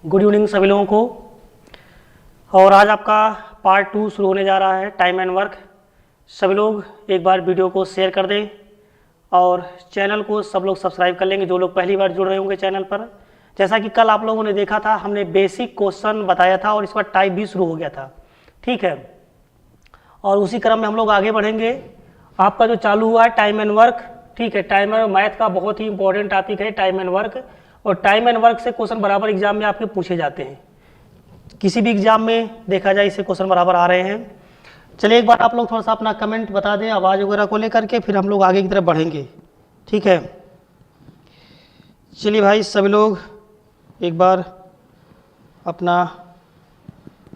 Good evening सभी लोगों को। और आज आपका पार्ट 2 शुरू होने जा रहा है, टाइम एंड वर्क। सभी लोग एक बार वीडियो को शेयर कर दें और चैनल को सब लोग सब्सक्राइब कर लेंगे जो लोग पहली बार जुड़ रहे होंगे चैनल पर। जैसा कि कल आप लोगों ने देखा था, हमने बेसिक क्वेश्चन बताया था और इसका टाइप भी शुरू हो गया था, ठीक है। और उसी क्रम में हम लोग आगे बढ़ेंगे। आपका जो चालू हुआ है टाइम एंड वर्क, ठीक है। टाइम एंड मैथ का बहुत ही इंपॉर्टेंट टॉपिक है टाइम एंड वर्क, और टाइम एंड वर्क से क्वेश्चन बराबर एग्जाम में आपके पूछे जाते हैं। किसी भी एग्जाम में देखा जाए इससे क्वेश्चन बराबर आ रहे हैं। चलिए एक बार आप लोग थोड़ा सा अपना कमेंट बता दें आवाज़ वगैरह को लेकर के, फिर हम लोग आगे की तरफ बढ़ेंगे, ठीक है। चलिए भाई सभी लोग एक बार अपना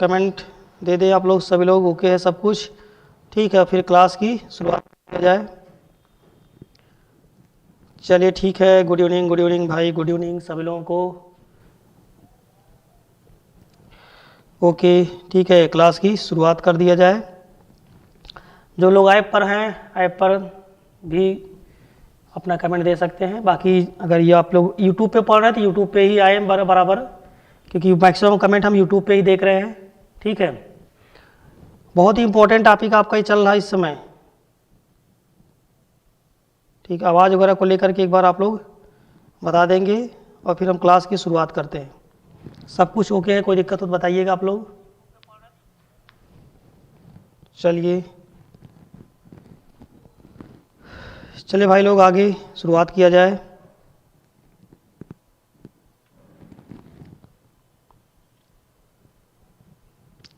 कमेंट दे दें। आप लोग सभी लोग ओके है सब कुछ, ठीक है। फिर क्लास की शुरुआत की जाए। चलिए ठीक है। गुड इवनिंग भाई, गुड इवनिंग सभी लोगों को। ओके ठीक है, क्लास की शुरुआत कर दिया जाए। जो लोग ऐप पर हैं, ऐप पर भी अपना कमेंट दे सकते हैं। बाकी अगर ये आप लोग यूट्यूब पे पढ़ रहे हैं तो यूट्यूब पे ही आए बराबर, क्योंकि मैक्सिमम कमेंट हम यूट्यूब पे ही देख रहे हैं, ठीक है। बहुत ही इंपॉर्टेंट टॉपिक आपका ही चल रहा है इस समय, ठीक। आवाज़ वगैरह को लेकर के एक बार आप लोग बता देंगे और फिर हम क्लास की शुरुआत करते हैं। सब कुछ ओके है, कोई दिक्कत हो तो बताइएगा आप लोग। चलिए भाई लोग आगे शुरुआत किया जाए।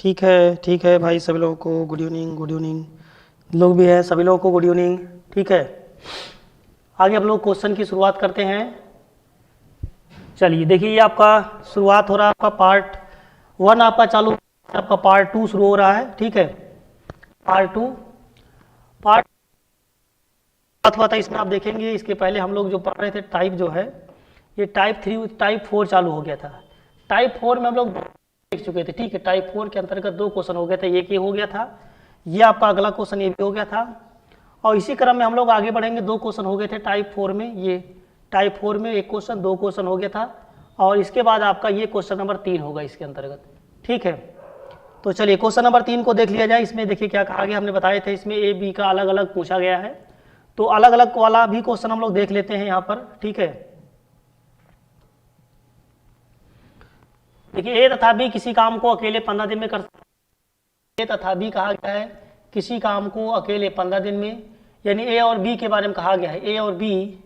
ठीक है भाई सभी लोगों को गुड इवनिंग लोग भी हैं, सभी लोगों को गुड इवनिंग, ठीक है। आगे हम लोग क्वेश्चन की शुरुआत करते हैं। चलिए देखिए, ये आपका शुरुआत हो रहा है, आपका पार्ट 1 आपका चालू, आपका पार्ट 2 शुरू हो रहा है, ठीक है। पार्ट हुआ था, इसमें आप देखेंगे इसके पहले हम लोग जो पढ़ रहे थे टाइप जो है, ये टाइप 3 टाइप 4 चालू हो गया था। टाइप 4 में हम लोग देख चुके थे, ठीक है। टाइप 4 के अंतर्गत 2 क्वेश्चन हो गए थे, एक ये हो गया था, ये आपका अगला क्वेश्चन ये भी हो गया था। और इसी क्रम में हम लोग आगे बढ़ेंगे। 2 क्वेश्चन हो गए थे टाइप 4 में, ये टाइप 4 में एक क्वेश्चन, 2 क्वेश्चन हो गया था। और इसके बाद आपका ये क्वेश्चन नंबर 3 होगा इसके अंतर्गत, ठीक है। तो चलिए क्वेश्चन नंबर 3 को देख लिया जाए। इसमें देखिए क्या कहा गया, हमने बताए थे इसमें ए बी का अलग अलग पूछा गया है, तो अलग अलग वाला भी क्वेश्चन हम लोग देख लेते हैं यहाँ पर, ठीक है। देखिए ए तथा बी किसी काम को अकेले 15 दिन में कर सकते हैं। ए तथा बी कहा गया है किसी काम को अकेले 15 दिन में, यानी ए और बी के बारे में कहा गया है। ए और बी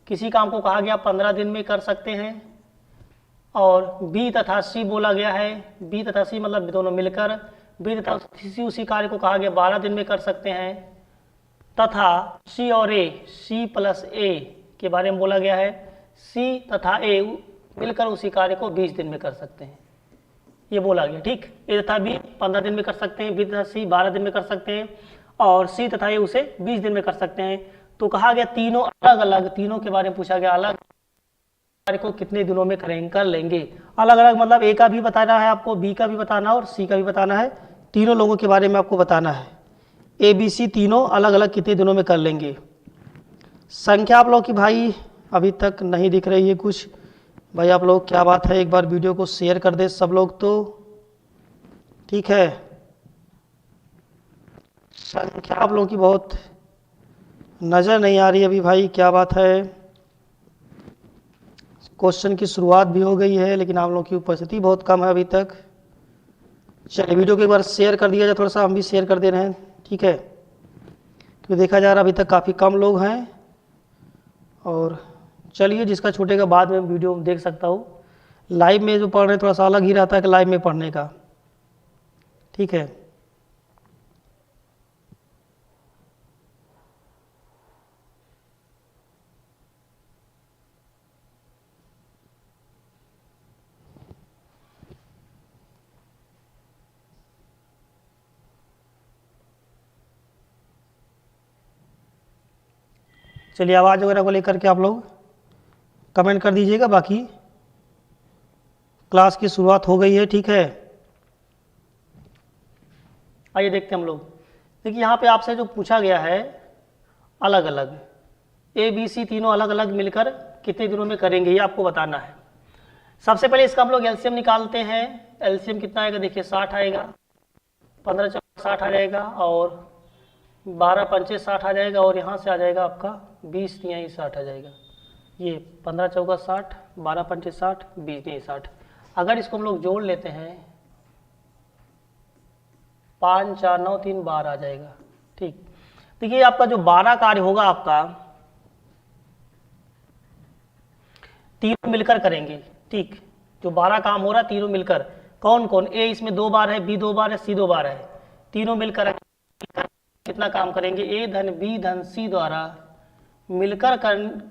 किसी काम को कहा गया 15 दिन में कर सकते हैं। और बी तथा सी बोला गया है, बी तथा सी मतलब दोनों मिलकर, बी तथा सी उसी कार्य को कहा गया 12 दिन में कर सकते हैं। तथा सी और ए, सी प्लस ए के बारे में बोला गया है, सी तथा ए मिलकर उसी कार्य को 20 दिन में कर सकते हैं, ये बोला गया, ठीक। ए तथा बी 15 दिन में कर सकते हैं, बी तथा सी 12 दिन में कर सकते हैं, और सी तथा ए उसे 20 दिन में कर सकते हैं। तो कहा गया तीनों अलग अलग, तीनों के बारे में पूछा गया अलग कार्य को कितने दिनों में कर लेंगे। अलग अलग मतलब ए का भी बताना है आपको, बी का भी बताना है और सी का भी बताना है। तीनों लोगों के बारे में आपको बताना है। ए बी सी तीनों अलग अलग कितने दिनों में कर लेंगे। संख्या आप लोग की भाई अभी तक नहीं दिख रही है कुछ। भाई आप लोग क्या बात है, एक बार वीडियो को शेयर कर दे सब लोग तो, ठीक है। संख्या आप लोगों की बहुत नज़र नहीं आ रही अभी भाई, क्या बात है। क्वेश्चन की शुरुआत भी हो गई है लेकिन आप लोगों की उपस्थिति बहुत कम है अभी तक। चलिए वीडियो को एक बार शेयर कर दिया जाए, थोड़ा सा हम भी शेयर कर दे रहे हैं, ठीक है। तो देखा जा रहा है अभी तक काफ़ी कम लोग हैं। और चलिए जिसका छूटेगा बाद में वीडियो देख सकता हूँ। लाइव में जो पढ़ रहे हैं थोड़ा सा अलग ही रहता है कि लाइव में पढ़ने का, ठीक है। चलिए आवाज़ वगैरह को लेकर के आप लोग कमेंट कर दीजिएगा। बाकी क्लास की शुरुआत हो गई है, ठीक है। आइए देखते हैं हम लोग। देखिए यहाँ पे आपसे जो पूछा गया है अलग अलग, ए बी सी तीनों अलग अलग मिलकर कितने दिनों में करेंगे, ये आपको बताना है। सबसे पहले इसका हम लोग एलसीएम निकालते हैं। एलसीएम कितना आएगा देखिए 60 आएगा, 15 चौका 60 आ जाएगा और 12 पंचे 60 आ जाएगा और यहाँ से आ जाएगा आपका 20 तिहाई 60 आ जाएगा। ये 15 चौका 60, 12 पंचे 60, 20 तिहाई 60। अगर इसको हम लोग जोड़ लेते हैं 5 4 9 3 12 आ जाएगा। ठीक, देखिए आपका जो 12 कार्य होगा आपका तीनों मिलकर करेंगे। ठीक, जो 12 काम हो रहा है तीनों मिलकर, कौन कौन, ए इसमें 2 बार है, बी 2 बार है, सी 2 बार है, तीनों मिलकर कितना काम करेंगे, ए धन बी धन सी द्वारा मिलकर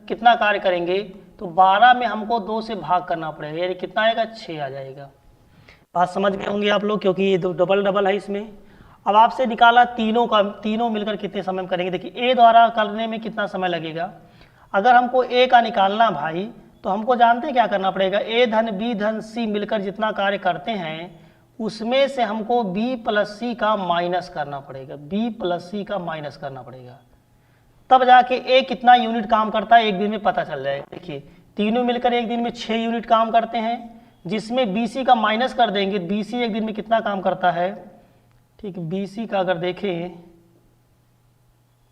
कितना कार्य करेंगे, तो 12 में हमको 2 से भाग करना पड़ेगा, यानी कितना आएगा 6 आ जाएगा। बात समझ गए होंगे आप लोग, क्योंकि ये डबल डबल है इसमें। अब आपसे निकाला तीनों का, तीनों मिलकर कितने समय में करेंगे। देखिए ए द्वारा करने में कितना समय लगेगा, अगर हमको ए का निकालना भाई तो हमको जानते हैं क्या करना पड़ेगा, ए धन बी धन सी मिलकर जितना कार्य करते हैं उसमें से हमको बी प्लस सी का माइनस करना पड़ेगा, बी प्लस सी का माइनस करना पड़ेगा, तब जाके ए कितना यूनिट काम करता है एक दिन में पता चल जाएगा। देखिए तीनों मिलकर एक दिन में 6 यूनिट काम करते हैं, जिसमें बी सी का माइनस कर देंगे, बी सी एक दिन में कितना काम करता है। ठीक, बी सी का अगर देखें,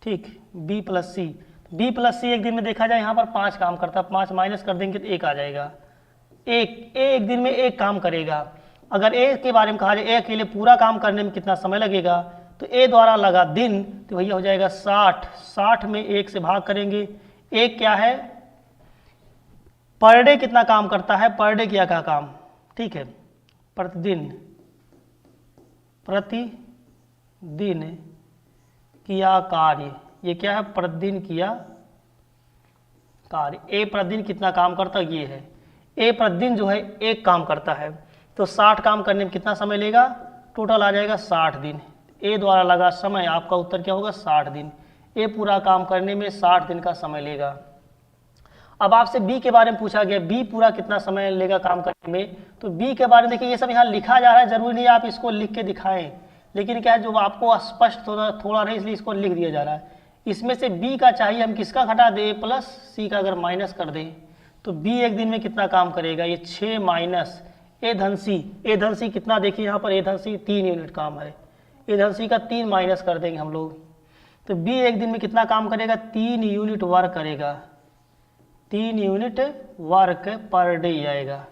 ठीक, बी प्लस सी, बी प्लस सी एक दिन में देखा जाए यहाँ पर 5 काम करता है, 5 माइनस कर देंगे तो 1 आ जाएगा। एक दिन में 1 काम करेगा। अगर ए के बारे में कहा जाए ए अकेले पूरा काम करने में कितना समय लगेगा, तो ए द्वारा लगा दिन, तो भैया हो जाएगा 60, 60 में 1 से भाग करेंगे। एक क्या है, पर डे कितना काम करता है, पर डे किया का काम, ठीक है, प्रतिदिन, प्रतिदिन किया कार्य, ये क्या है, प्रतिदिन किया कार्य। ए प्रतिदिन कितना काम करता है, ये है, ए प्रतिदिन जो है 1 काम करता है, तो 60 काम करने में कितना समय लेगा, टोटल आ जाएगा 60 दिन। ए द्वारा लगा समय, आपका उत्तर क्या होगा 60 दिन। ए पूरा काम करने में 60 दिन का समय लेगा। अब आपसे बी के बारे में पूछा गया, बी पूरा कितना समय लेगा काम करने में, तो बी के बारे में देखिए ये सब यहाँ लिखा जा रहा है, जरूरी नहीं आप इसको लिख के दिखाएं, लेकिन क्या है जो आपको स्पष्ट थोड़ा रहे इसलिए इसको लिख दिया जा रहा है। इसमें से बी का चाहिए हम किसका घटा दें, ए प्लस सी का अगर माइनस कर दें, तो बी एक दिन में कितना काम करेगा, ये 6 माइनस ए धन सी, ए धन सी कितना देखिए यहाँ पर, ए धन सी 3 यूनिट काम है, ए धन सी का 3 माइनस कर देंगे हम लोग, तो बी एक दिन में कितना काम करेगा, 3 यूनिट वर्क करेगा, 3 यूनिट वर्क पर डे आएगा।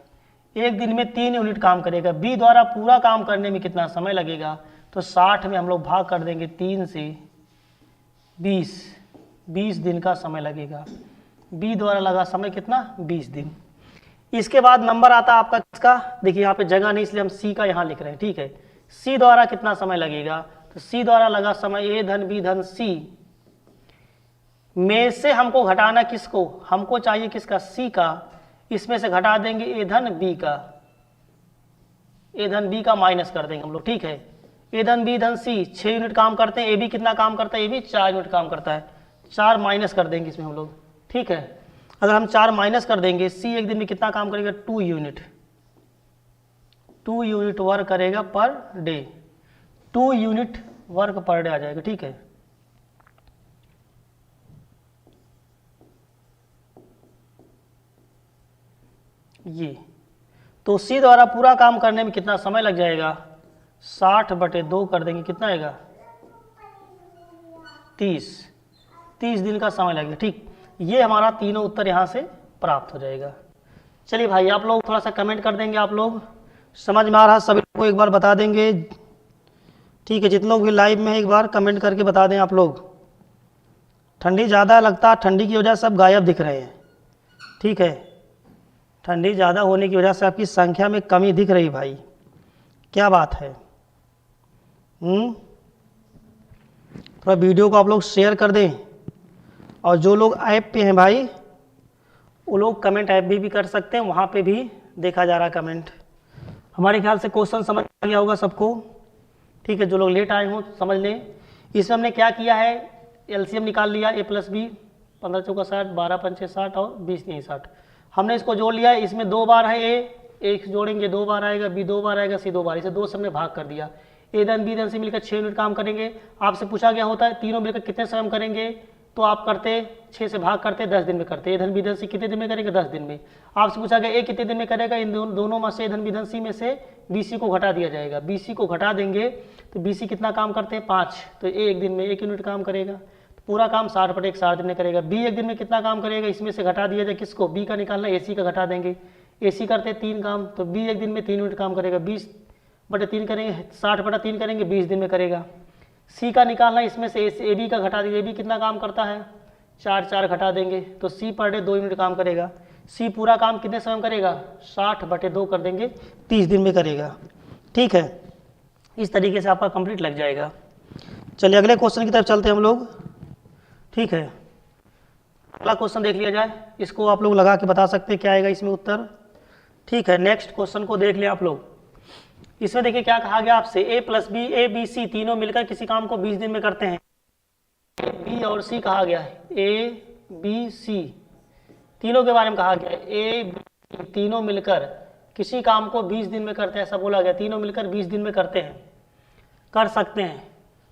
एक दिन में 3 यूनिट काम करेगा। बी द्वारा पूरा काम करने में कितना समय लगेगा, तो 60 में हम लोग भाग कर देंगे 3 से, 20 दिन का समय लगेगा। बी द्वारा लगा समय कितना, 20 दिन। इसके बाद नंबर आता है आपका किसका, देखिए यहाँ पे जगह नहीं इसलिए हम सी का यहाँ लिख रहे हैं, ठीक है। सी द्वारा कितना समय लगेगा, तो सी द्वारा लगा समय ए धन बी धन सी में से हमको घटाना किसको, हमको चाहिए किसका, सी का, इसमें से घटा देंगे ए धन बी का, ए धन बी का माइनस कर देंगे हम लोग, ठीक है। ए धन बी धन सी 6 यूनिट काम करते हैं, ए बी कितना काम करता है, ए बी 4 यूनिट काम करता है, 4 माइनस कर देंगे इसमें हम लोग, ठीक है। अगर हम 4 माइनस कर देंगे, सी एक दिन में कितना काम करेगा, 2 यूनिट, 2 यूनिट वर्क करेगा per day, 2 unit work per day आ जाएगा, ठीक है। ये तो सी द्वारा पूरा काम करने में कितना समय लग जाएगा, 60/2 कर देंगे, कितना आएगा 30 दिन का समय लगेगा, ठीक। ये हमारा तीनों उत्तर यहाँ से प्राप्त हो जाएगा। चलिए भाई आप लोग थोड़ा सा कमेंट कर देंगे, आप लोग समझ में आ रहा सभी को एक बार बता देंगे, ठीक है। जितने लोग भी लाइव में है एक बार कमेंट करके बता दें आप लोग। ठंडी ज़्यादा लगता है, ठंडी की वजह से सब गायब दिख रहे हैं, ठीक है। ठंडी ज़्यादा होने की वजह से आपकी संख्या में कमी दिख रही भाई, क्या बात है। थोड़ा वीडियो को आप लोग शेयर कर दें, और जो लोग ऐप पे हैं भाई वो लोग कमेंट ऐप भी कर सकते हैं, वहाँ पे भी देखा जा रहा है कमेंट। हमारे ख्याल से क्वेश्चन समझ आ गया होगा सबको, ठीक है। जो लोग लेट आए हों समझ लें। इसमें हमने क्या किया है, एलसीएम निकाल लिया, ए प्लस बी, 15 चौका 60, 12 पंचे 60 और 20 नहीं 60। हमने इसको जोड़ लिया, इसमें 2 बार है ए, एक जोड़ेंगे 2 बार आएगा, बी 2 बार आएगा, सी 2 बार, इसे 2 से हमने भाग कर दिया। ए धन बी धन से मिलकर 6 यूनिट काम करेंगे। आपसे पूछा गया होता है तीनों मिलकर कितने समय करेंगे, तो आप करते 6 से भाग करते 10 दिन में करते। ए धन बी धन सी कितने दिन में करेगा? 10 दिन में। आपसे पूछा गया ए कितने दिन में करेगा? इन दोनों में से ए धन बी धन सी में से बी सी को घटा दिया जाएगा। बी सी को घटा देंगे तो बी सी कितना काम करते हैं? 5। तो ए एक दिन में 1 यूनिट काम करेगा। तो पूरा काम 60/1 60 दिन में करेगा। बी एक दिन में कितना काम करेगा? इसमें से घटा दिया जाए किसको? बी का निकालना, ए सी का घटा देंगे। ए सी करते 3 काम, तो बी एक दिन में 3 यूनिट काम करेगा। 20/3 करेंगे, 60/3 करेंगे, 20 दिन में करेगा। सी का निकालना, इसमें से ए बी का घटा दीजिए। ए बी कितना काम करता है? 4 घटा देंगे तो सी पर डे 2 यूनिट काम करेगा। सी पूरा काम कितने समय में करेगा? 60/2 कर देंगे, 30 दिन में करेगा। ठीक है, इस तरीके से आपका कंप्लीट लग जाएगा। चलिए अगले क्वेश्चन की तरफ चलते हैं हम लोग। ठीक है, अगला क्वेश्चन देख लिया जाए। इसको आप लोग लगा के बता सकते हैं क्या आएगा इसमें उत्तर। ठीक है, नेक्स्ट क्वेश्चन को देख लें आप लोग। इसमें देखिए क्या कहा गया आपसे, A plus B, A B C तीनों मिलकर किसी काम को 20 दिन में करते हैं। बी और सी कहा गया है, ए बी सी तीनों के बारे में कहा गया है। ए बी तीनों मिलकर किसी काम को 20 दिन में करते हैं, ऐसा बोला गया। तीनों मिलकर 20 दिन में करते हैं, कर सकते हैं।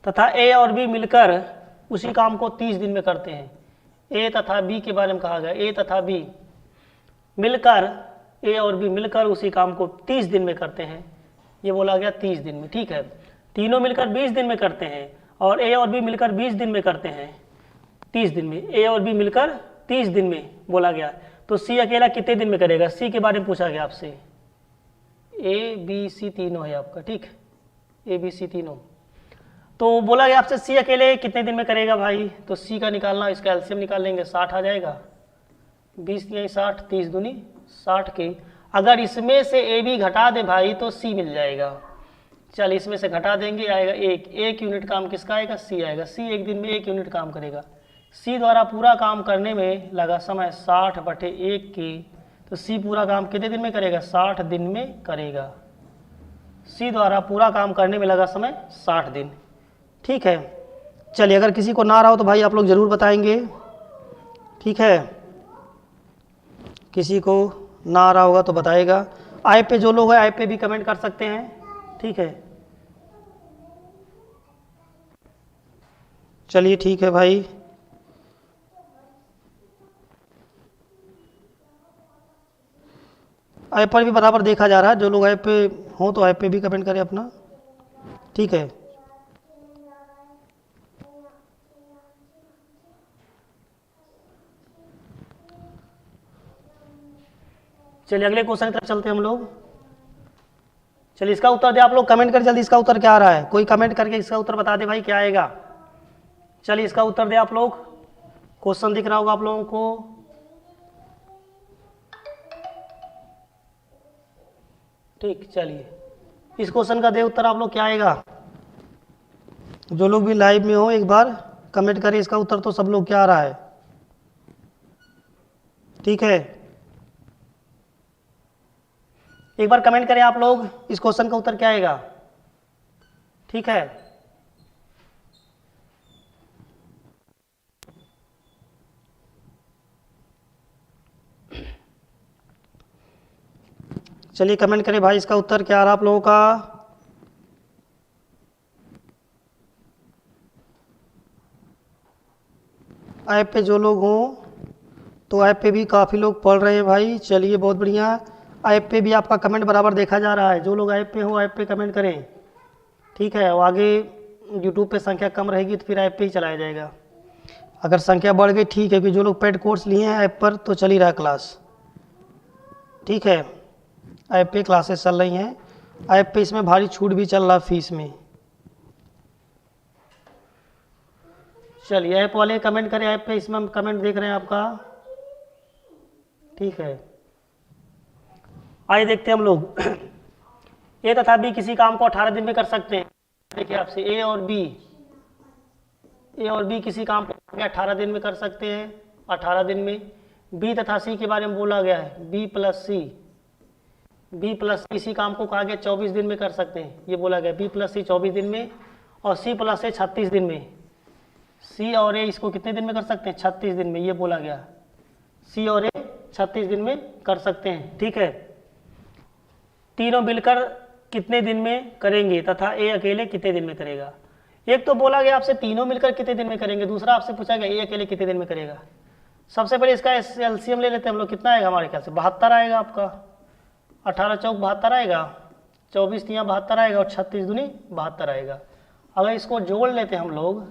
तथा ए और बी मिलकर उसी काम को 30 दिन में करते हैं। ए तथा बी के बारे में कहा गया, ए तथा बी मिलकर, ए और बी मिलकर उसी काम को 30 दिन में करते हैं, ये बोला गया 30 दिन में। ठीक है, तीनों मिलकर 20 दिन में करते हैं और ए और बी मिलकर 20 दिन में करते हैं 30 दिन में। ए और बी मिलकर 30 दिन में बोला गया। तो सी अकेला कितने दिन में करेगा? सी के बारे में पूछा गया आपसे। ए बी सी तीनों है आपका, ठीक, ए बी सी तीनों। तो बोला गया आपसे सी अकेले कितने दिन में करेगा भाई? तो सी का निकालना, इसका एलसीएम निकाल लेंगे, 60 आ जाएगा। 20 या 60, 30 दूनी 60 के। अगर इसमें से ए बी घटा दे भाई तो सी मिल जाएगा। चल इसमें से घटा देंगे, आएगा 1 यूनिट काम किसका आएगा? सी आएगा। सी एक दिन में 1 यूनिट काम करेगा। सी द्वारा पूरा काम करने में लगा समय 60/1 के। तो सी पूरा काम कितने दिन में करेगा? 60 दिन में करेगा। सी द्वारा पूरा काम करने में लगा समय 60 दिन। ठीक है, चलिए अगर किसी को ना रहा हो तो भाई आप लोग ज़रूर बताएंगे। ठीक है, किसी को ना आ रहा होगा तो बताएगा। ऐप पे जो लोग हैं ऐप पे भी कमेंट कर सकते हैं। ठीक है, चलिए ठीक है भाई। ऐप पर भी बराबर देखा जा रहा है। जो लोग ऐप पे हों तो ऐप पे भी कमेंट करें अपना। ठीक है, चलिए अगले क्वेश्चन की तरफ चलते हैं हम लोग। चलिए इसका उत्तर दे आप लोग, कमेंट कर जल्दी, इसका उत्तर क्या आ रहा है? कोई कमेंट करके इसका उत्तर बता दे भाई क्या आएगा। चलिए इसका उत्तर दे आप लोग। क्वेश्चन दिख रहा होगा आप लोगों को। ठीक, चलिए इस क्वेश्चन का दे उत्तर आप लोग, क्या आएगा? जो लोग भी लाइव में हो एक बार कमेंट करें इसका उत्तर तो सब लोग क्या आ रहा है। ठीक है, एक बार कमेंट करें आप लोग, इस क्वेश्चन का उत्तर क्या आएगा। ठीक है, चलिए कमेंट करें भाई इसका उत्तर क्या आ रहा आप लोगों का। ऐप पे जो लोग हों तो ऐप पे भी काफ़ी लोग पढ़ रहे हैं भाई। चलिए बहुत बढ़िया, ऐप पे भी आपका कमेंट बराबर देखा जा रहा है। जो लोग ऐप पे हो ऐप पे कमेंट करें। ठीक है, और आगे यूट्यूब पे संख्या कम रहेगी तो फिर ऐप पे ही चलाया जाएगा। अगर संख्या बढ़ गई ठीक है, कि जो लोग पेड कोर्स लिए हैं ऐप पर तो चल ही रहा है क्लास। ठीक है, ऐप पे क्लासेस चल रही हैं। ऐप पे इसमें भारी छूट भी चल रहा फीस में। चलिए ऐप वाले कमेंट करें, ऐप पे इसमें हम कमेंट देख रहे हैं आपका। ठीक है, आइए देखते हैं हम लोग। ए तथा बी किसी काम को 18 दिन में कर सकते हैं। देखिए आपसे ए और बी किसी काम को 18 दिन में कर सकते हैं, 18 दिन में। बी तथा सी के बारे में बोला गया है, बी प्लस इसी काम को कहा गया 24 दिन में कर सकते हैं, ये बोला गया। बी प्लस सी 24 दिन में और सी प्लस ए 36 दिन में। सी और ए इसको कितने दिन में कर सकते हैं? 36 दिन में, ये बोला गया। सी और ए 36 दिन में कर सकते हैं। ठीक है, तीनों मिलकर कितने दिन में करेंगे तथा ए अकेले कितने दिन में करेगा? एक तो बोला गया आपसे तीनों मिलकर कितने दिन में करेंगे, दूसरा आपसे पूछा गया ये अकेले कितने दिन में करेगा। सबसे पहले इसका एलसीएम ले लेते हैं हम लोग, कितना आएगा हमारे ख्याल से 72 आएगा आपका, 18 चौक 72 आएगा, 24 तियाँ 72 आएगा और 36 दूनी 72 आएगा। अगर इसको जोड़ लेते हैं हम लोग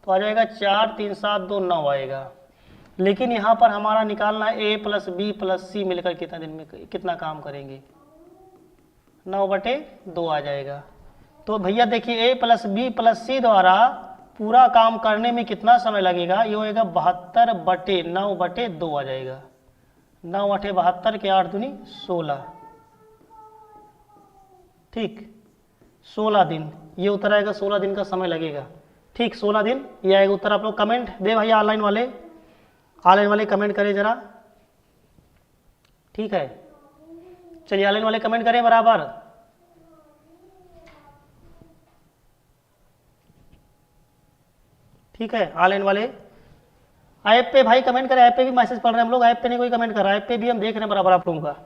तो आ जाएगा 4 3 7 2 9 आएगा। लेकिन यहाँ पर हमारा निकालना है A + B + C मिलकर कितना दिन में कितना काम करेंगे, 9/2 आ जाएगा। तो भैया देखिए A + B + C द्वारा पूरा काम करने में कितना समय लगेगा, ये होएगा 72/9/2 आ जाएगा। 9/72 के 8 दूनी 16, ठीक 16 दिन, ये उत्तर आएगा 16 दिन का समय लगेगा। ठीक 16 दिन ये आएगा उत्तर। आप लोग कमेंट दे भैया, ऑनलाइन वाले कमेंट करें जरा, ठीक है। चलिए ऑनलाइन वाले कमेंट करें बराबर। ठीक है ऑनलाइन वाले, ऐप पे भाई कमेंट करें, ऐप पे भी मैसेज पढ़ रहे हैं हम लोग, ऐप पे नहीं कोई कमेंट कर रहा है, ऐप पे भी हम देख रहे हैं बराबर आप लोगों का।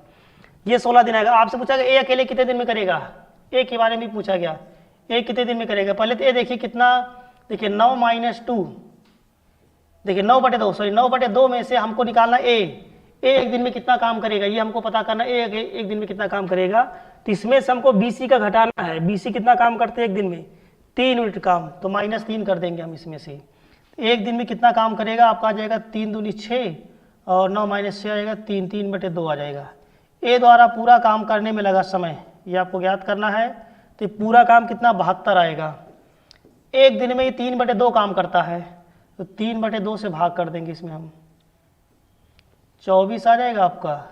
ये 16 दिन आएगा। आपसे पूछा गया ए अकेले कितने दिन में करेगा, ए के बारे में पूछा गया, ए कितने दिन में करेगा। पहले तो ए देखिए कितना, देखिए 9 - 2, देखिए 9/2, सॉरी 9/2 में से हमको निकालना ए एक दिन में कितना काम करेगा, ये हमको पता करना ए एक दिन में कितना काम करेगा। तो इसमें से हमको BC का घटाना है, BC कितना काम करते हैं एक दिन में, 3 यूनिट काम, तो -3 कर देंगे हम इसमें से। एक दिन में कितना काम करेगा आपका आ जाएगा 3 दूनी 6 और 9 - 6 आएगा 3, 3/2 आ जाएगा। ए द्वारा पूरा काम करने में लगा समय ये आपको ज्ञात करना है। तो पूरा काम कितना 72 आएगा। एक दिन में ये 3/2 काम करता है, तो 3/2 से भाग कर देंगे इसमें हम, 24 आ जाएगा आपका,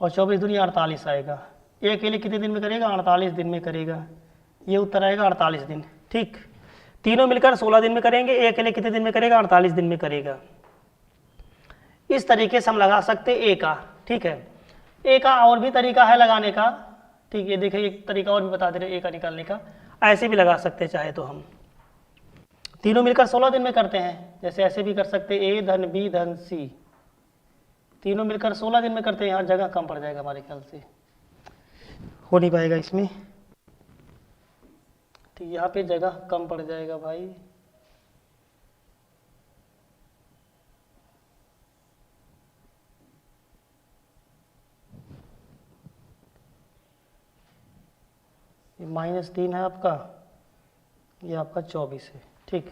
और 24 दूनी 48 आएगा। ए अकेले कितने दिन में करेगा, 48 दिन में करेगा। ये उत्तर आएगा 48 दिन। ठीक, तीनों मिलकर 16 दिन में करेंगे, ए अकेले कितने दिन में करेगा, 48 दिन में करेगा। इस तरीके से हम लगा सकते ए का। ठीक है, ए का और भी तरीका है लगाने का। ठीक है, देखिए एक तरीका और भी बता दे रहे ए का निकालने का, ऐसे भी लगा सकते हैं चाहे तो हम। तीनों मिलकर 16 दिन में करते हैं, जैसे ऐसे भी कर सकते हैं A धन B धन C, तीनों मिलकर 16 दिन में करते हैं। यहाँ जगह कम पड़ जाएगा हमारे ख्याल से, हो नहीं पाएगा इसमें, ठीक यहाँ पे जगह कम पड़ जाएगा भाई। ये -3 है आपका, ये आपका 24 है। ठीक,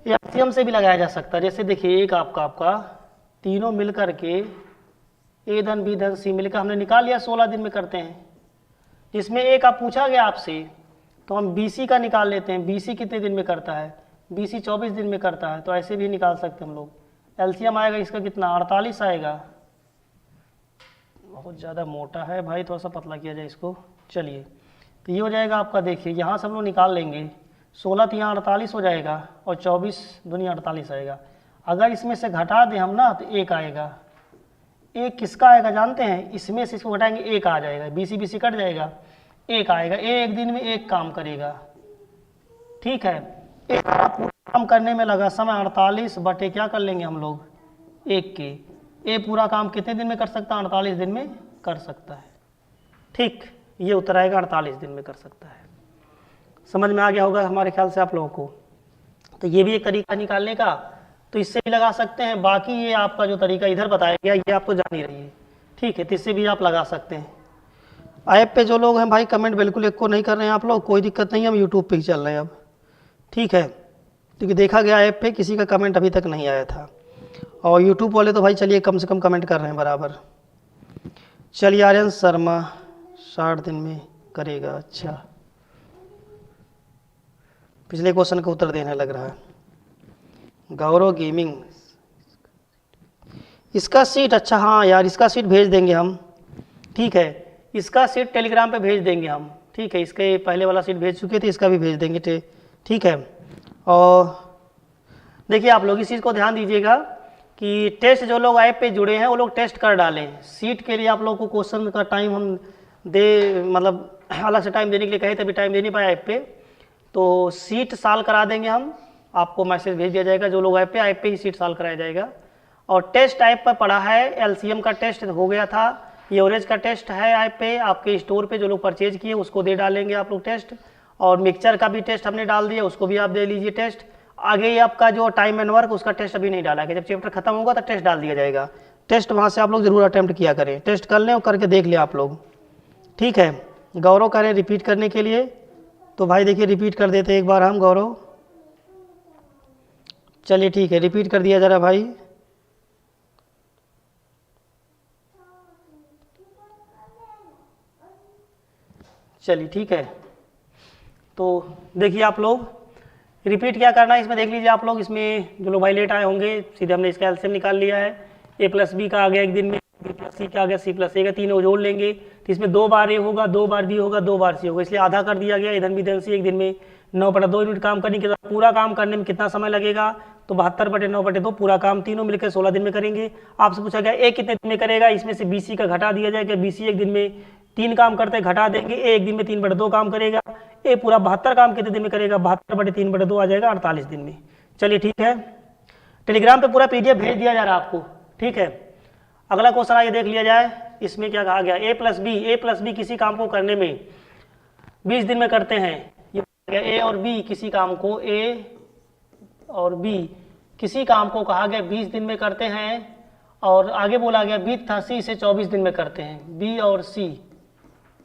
ये एलसीएम से भी लगाया जा सकता है। जैसे देखिए एक आपका तीनों मिलकर के ए धन बी धन सी मिलकर हमने निकाल लिया, 16 दिन में करते हैं। जिसमें एक आप पूछा गया आपसे, तो हम BC का निकाल लेते हैं। BC कितने दिन में करता है, BC 24 दिन में करता है, तो ऐसे भी निकाल सकते हैं हम लोग। एलसीएम आएगा इसका कितना, 48 आएगा। बहुत ज़्यादा मोटा है भाई, थोड़ा सा पतला किया जाए इसको। चलिए, तो ये हो जाएगा आपका, देखिए यहाँ से हम लोग निकाल लेंगे, 16 तो यहाँ 48 हो जाएगा और 24 दूनी 48 आएगा। अगर इसमें से घटा दें हम ना तो 1 आएगा। 1 किसका आएगा जानते हैं, इसमें से इसको घटाएंगे 1 आ जाएगा, BC कट जाएगा, 1 आएगा। एक दिन में 1 काम करेगा। ठीक है, एक काम करने में लगा समय 48 बटे क्या कर लेंगे हम लोग 1 के। ए पूरा काम कितने दिन में कर सकता है, 48 दिन में कर सकता है। ठीक, ये उत्तर आएगा 48 दिन में कर सकता है। समझ में आ गया होगा हमारे ख्याल से आप लोगों को। तो ये भी एक तरीका निकालने का, तो इससे भी लगा सकते हैं। बाकी ये आपका जो तरीका इधर बताया गया ये आप तो जान ही रही है। ठीक है, तो इससे भी आप लगा सकते हैं। ऐप पे जो लोग हैं भाई कमेंट बिल्कुल एक को नहीं कर रहे हैं आप लोग, कोई दिक्कत नहीं है, हम यूट्यूब पे ही चल रहे हैं अब। ठीक है, क्योंकि देखा गया ऐप पे किसी का कमेंट अभी तक नहीं आया था, और यूट्यूब वाले तो भाई चलिए कम से कम कमेंट कर रहे हैं बराबर। चलिए, आर्यन शर्मा 60 दिन में करेगा। अच्छा, पिछले क्वेश्चन का उत्तर देने लग रहा है। गौरव गेमिंग, इसका सीट, अच्छा हाँ यार, इसका सीट भेज देंगे हम। ठीक है, इसका सीट टेलीग्राम पे भेज देंगे हम। ठीक है, इसके पहले वाला सीट भेज चुके थे, इसका भी भेज देंगे। ठीक है, और देखिए आप लोग इस चीज़ को ध्यान दीजिएगा कि टेस्ट जो लोग ऐप पे जुड़े हैं वो लोग टेस्ट कर डालें। सीट के लिए आप लोग को क्वेश्चन का टाइम हम मतलब अलग से टाइम देने के लिए कहे थे, अभी टाइम दे नहीं पाया ऐप पे, तो सीट साल करा देंगे हम, आपको मैसेज भेज दिया जाएगा। जो लोग ऐप पे ही सीट साल कराया जाएगा। और टेस्ट ऐप पर पड़ा है, एलसीएम का टेस्ट हो गया था, एवरेज का टेस्ट है ऐप पे, आपके स्टोर पे जो लोग परचेज किए उसको दे डालेंगे आप लोग टेस्ट। और मिक्सचर का भी टेस्ट हमने डाल दिया, उसको भी आप दे लीजिए टेस्ट। आगे ये आपका जो टाइम एंड वर्क, उसका टेस्ट अभी नहीं डाला है, जब चैप्टर खत्म होगा तो टेस्ट डाल दिया जाएगा। टेस्ट वहाँ से आप लोग ज़रूर अटैम्प्ट किया करें, टेस्ट कर लें और करके देख लें आप लोग, ठीक है। गौरव करें रिपीट करने के लिए, तो भाई देखिए रिपीट कर देते एक बार हम, गौरव चलिए ठीक है रिपीट कर दिया जरा भाई। चलिए ठीक है, तो देखिए आप लोग रिपीट क्या करना है इसमें देख लीजिए आप लोग। इसमें जो लोग भाई लेट आए होंगे, सीधे हमने इसका एलसीएम निकाल लिया है। ए प्लस बी का आ गया एक दिन में, बी प्लस सी का आ गया, सी प्लस ए का, तीनों जोड़ लेंगे तो इसमें 2 बार ए होगा, 2 बार बी होगा, 2 बार सी होगा, इसलिए आधा कर दिया गया। इधर भी धन सी एक दिन में 9/2 यूनिट काम करने के बाद पूरा काम करने में कितना समय लगेगा, तो 72/9/2 पूरा काम तीनों मिलकर 16 दिन में करेंगे। आपसे पूछा गया ए कितने दिन में करेगा, इसमें से बीसी का घटा दिया जाएगा। बीसी एक दिन में 3 काम करते हैं, घटा देंगे, ए एक दिन में 3/2 काम करेगा। ए पूरा 72 काम कितने दिन में करेगा, 72/3/2 आ जाएगा 48 दिन में। चलिए ठीक है, टेलीग्राम पे पूरा पीडीएफ भेज दिया जा रहा है आपको, ठीक है। अगला क्वेश्चन आइए देख लिया जाए। इसमें क्या कहा गया, ए प्लस बी किसी काम को करने में 20 दिन में करते हैं। ये ए और बी किसी काम को, ए और बी किसी काम को कहा गया 20 दिन में करते हैं, और आगे बोला गया बी तथा सी इसे 24 दिन में करते हैं। बी और सी,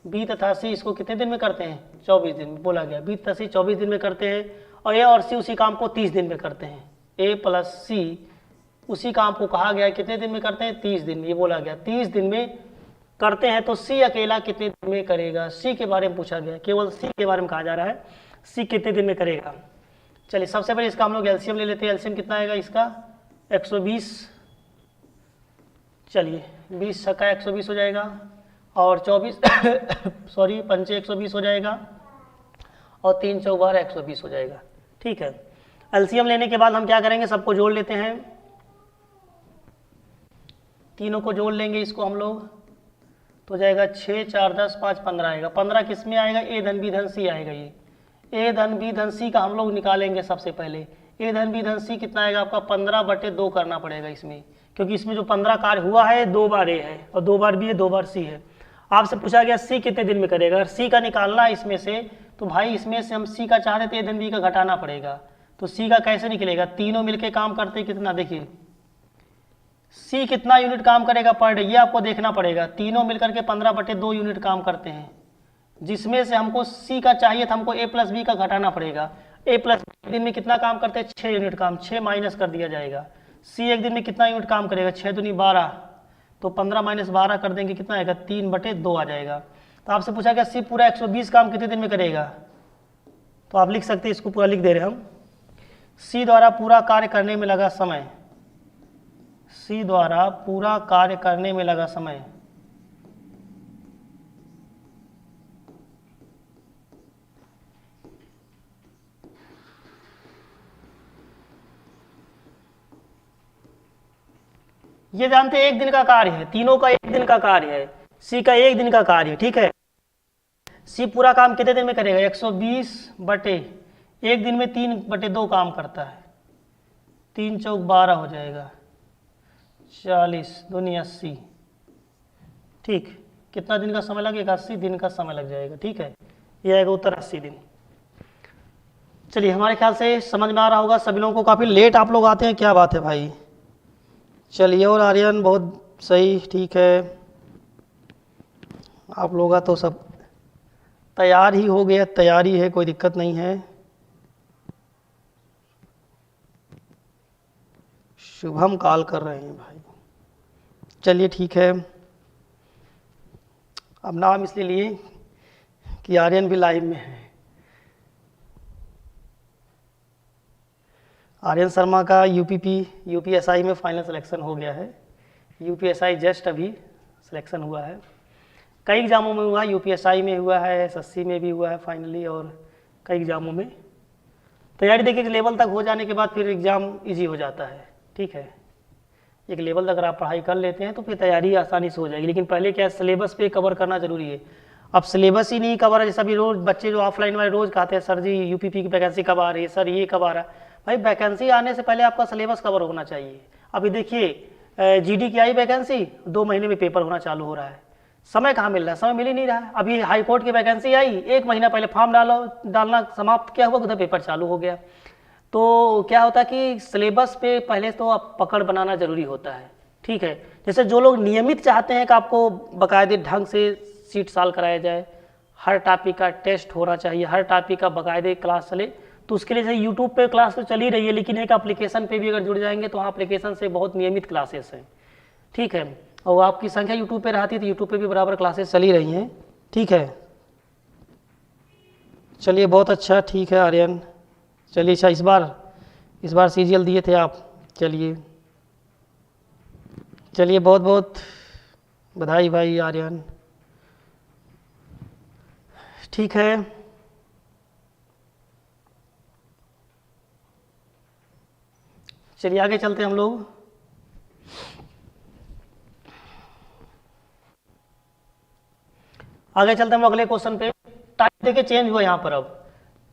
बी तथा सी इसको कितने दिन में करते हैं, 24 दिन में बोला गया। बी तथा सी 24 दिन में करते हैं, और ए और सी उसी काम को 30 दिन में करते हैं। ए प्लस सी उसी काम को कहा गया कितने दिन में करते हैं, 30 दिन। ये बोला गया 30 दिन में करते हैं, तो सी अकेला कितने दिन में करेगा। सी के बारे में पूछा गया, केवल सी के बारे में कहा जा रहा है, सी कितने दिन में करेगा। चलिए सबसे पहले इसका हम लोग एलसीएम ले लेते हैं। एलसीएम कितना आएगा इसका, 120। चलिए 20 छक्का 120 हो जाएगा, और 24 सॉरी 5 120 हो जाएगा, और 3 चौक 12 120 हो जाएगा, ठीक है। एलसीएम लेने के बाद हम क्या करेंगे, सबको जोड़ लेते हैं, तीनों को जोड़ लेंगे इसको हम लोग, तो हो जाएगा 6 4 10 5 15 आएगा। 15 किस में आएगा, ए धन बी धन सी आएगा। ये ए धन बी धन सी का हम लोग निकालेंगे सबसे पहले। ए धन बी धन सी कितना आएगा आपका, 15/2 करना पड़ेगा इसमें, क्योंकि इसमें जो 15 कार्य हुआ है 2 बार ए है, और 2 बार बी है, 2 बार सी है। आपसे पूछा गया सी कितने दिन में करेगा। अगर सी का निकालना है इसमें से, तो भाई इसमें से हम सी का चाह रहे थे, ए धन बी का घटाना पड़ेगा। तो सी का कैसे निकलेगा, तीनों मिलके काम करते कितना, देखिए सी कितना यूनिट काम करेगा पर डे, ये आपको देखना पड़ेगा। तीनों मिलकर के 15/2 यूनिट काम करते हैं, जिसमें से हमको सी का चाहिए था, हमको ए प्लस बी का घटाना पड़ेगा। ए प्लस बी दिन में कितना काम करते हैं, 6 यूनिट काम, 6 माइनस कर दिया जाएगा। सी एक दिन में कितना यूनिट काम करेगा, 6 दूनी 12, तो 15 - 12 कर देंगे, कितना आएगा, 3/2 आ जाएगा। तो आपसे पूछा गया सी पूरा 120 काम कितने दिन में करेगा, तो आप लिख सकते हैं, इसको पूरा लिख दे रहे हम, सी द्वारा पूरा कार्य करने में लगा समय, सी द्वारा पूरा कार्य करने में लगा समय। ये जानते हैं 1 दिन का कार्य है, तीनों का 1 दिन का कार्य है, सी का 1 दिन का कार्य है, ठीक है। सी पूरा काम कितने दिन में करेगा, 120/1 दिन में 3/2 काम करता है, 3 चौक 12 हो जाएगा, 40 दूनी 80, ठीक। कितना दिन का समय लगेगा, 80 दिन का समय लग जाएगा, ठीक है। ये आएगा उत्तर 80 दिन। चलिए हमारे ख्याल से समझ में आ रहा होगा सभी लोगों को। काफ़ी लेट आप लोग आते हैं, क्या बात है भाई। चलिए, और आर्यन बहुत सही, ठीक है। आप लोग का तो सब तैयार ही हो गया, तैयारी है, कोई दिक्कत नहीं है। शुभम कॉल कर रहे हैं भाई, चलिए ठीक है। अब नाम इसलिए लिए कि आर्यन भी लाइव में है। आर्यन शर्मा का यूपीएसआई में फाइनल सिलेक्शन हो गया है। यूपीएसआई जस्ट अभी सिलेक्शन हुआ है, कई एग्ज़ामों में हुआ है, यूपीएसआई में हुआ है, एसएससी में भी हुआ है फाइनली, और कई एग्ज़ामों में तैयारी देखिए। एक लेवल तक हो जाने के बाद फिर एग्ज़ाम इजी हो जाता है, ठीक है। एक लेवल तक अगर आप पढ़ाई कर लेते हैं तो फिर तैयारी आसानी से हो जाएगी। लेकिन पहले क्या, सिलेबस पे कवर करना जरूरी है। अब सिलेबस ही नहीं कवर है, जैसा भी रोज़ बच्चे जो ऑफलाइन वाले रोज़ कहते हैं, सर जी यूपीपी की वैकेंसी कब आ रही है, सर ये कब आ रहा है। भाई वैकेंसी आने से पहले आपका सिलेबस कवर होना चाहिए। अभी देखिए जीडी की आई वैकेंसी, 2 महीने में पेपर होना चालू हो रहा है। समय कहाँ मिल रहा है, समय मिल ही नहीं रहा है। अभी हाई कोर्ट की वैकेंसी आई, 1 महीना पहले फॉर्म डालना समाप्त किया हुआ, उधर पेपर चालू हो गया। तो क्या होता है कि सिलेबस पे पहले तो आप पकड़ बनाना जरूरी होता है, ठीक है। जैसे जो लोग नियमित चाहते हैं कि आपको बाकायदे ढंग से सीट साल कराया जाए, हर टॉपिक का टेस्ट होना चाहिए, हर टॉपिक का बाकायदे क्लास चले, तो उसके लिए जैसे यूट्यूब पे क्लास तो चल ही रही है, लेकिन एक एप्लीकेशन पे भी अगर जुड़ जाएंगे तो वहाँ एप्लीकेशन से बहुत नियमित क्लासेस हैं, ठीक है। और आपकी संख्या यूट्यूब पे रहती है तो यूट्यूब पे भी बराबर क्लासेस चली रही हैं, ठीक है। चलिए बहुत अच्छा, ठीक है आर्यन। चलिए अच्छा, इस बार सीजीएल दिए थे आप, चलिए बहुत बहुत बधाई भाई आर्यन, ठीक है। चलिए आगे चलते हैं हम लोग। आगे चलते हैं हम लोग अगले क्वेश्चन पे। टाइप देखिए चेंज हुआ यहाँ पर, अब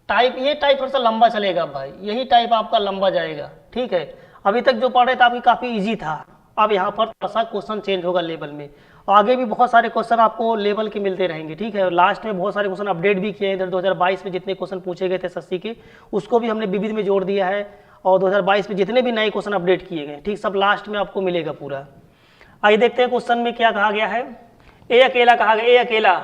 टाइप, ये टाइप थोड़ा सा लंबा चलेगा भाई, यही टाइप आपका लंबा जाएगा, ठीक है। अभी तक जो पढ़ रहे थे आपकी काफ़ी इजी था, अब यहाँ पर थोड़ा सा क्वेश्चन चेंज होगा लेवल में, और आगे भी बहुत सारे क्वेश्चन आपको लेवल के मिलते रहेंगे, ठीक है। लास्ट में बहुत सारे क्वेश्चन अपडेट भी किए हैं, इधर 2022 में जितने क्वेश्चन पूछे गए थे एसएससी के, उसको भी हमने विविध में जोड़ दिया है, और 2022 में जितने भी नए क्वेश्चन अपडेट किए गए, ठीक, सब लास्ट में आपको मिलेगा पूरा। आइए देखते हैं क्वेश्चन में क्या कहा गया है। ए अकेला कहा गया, ए अकेला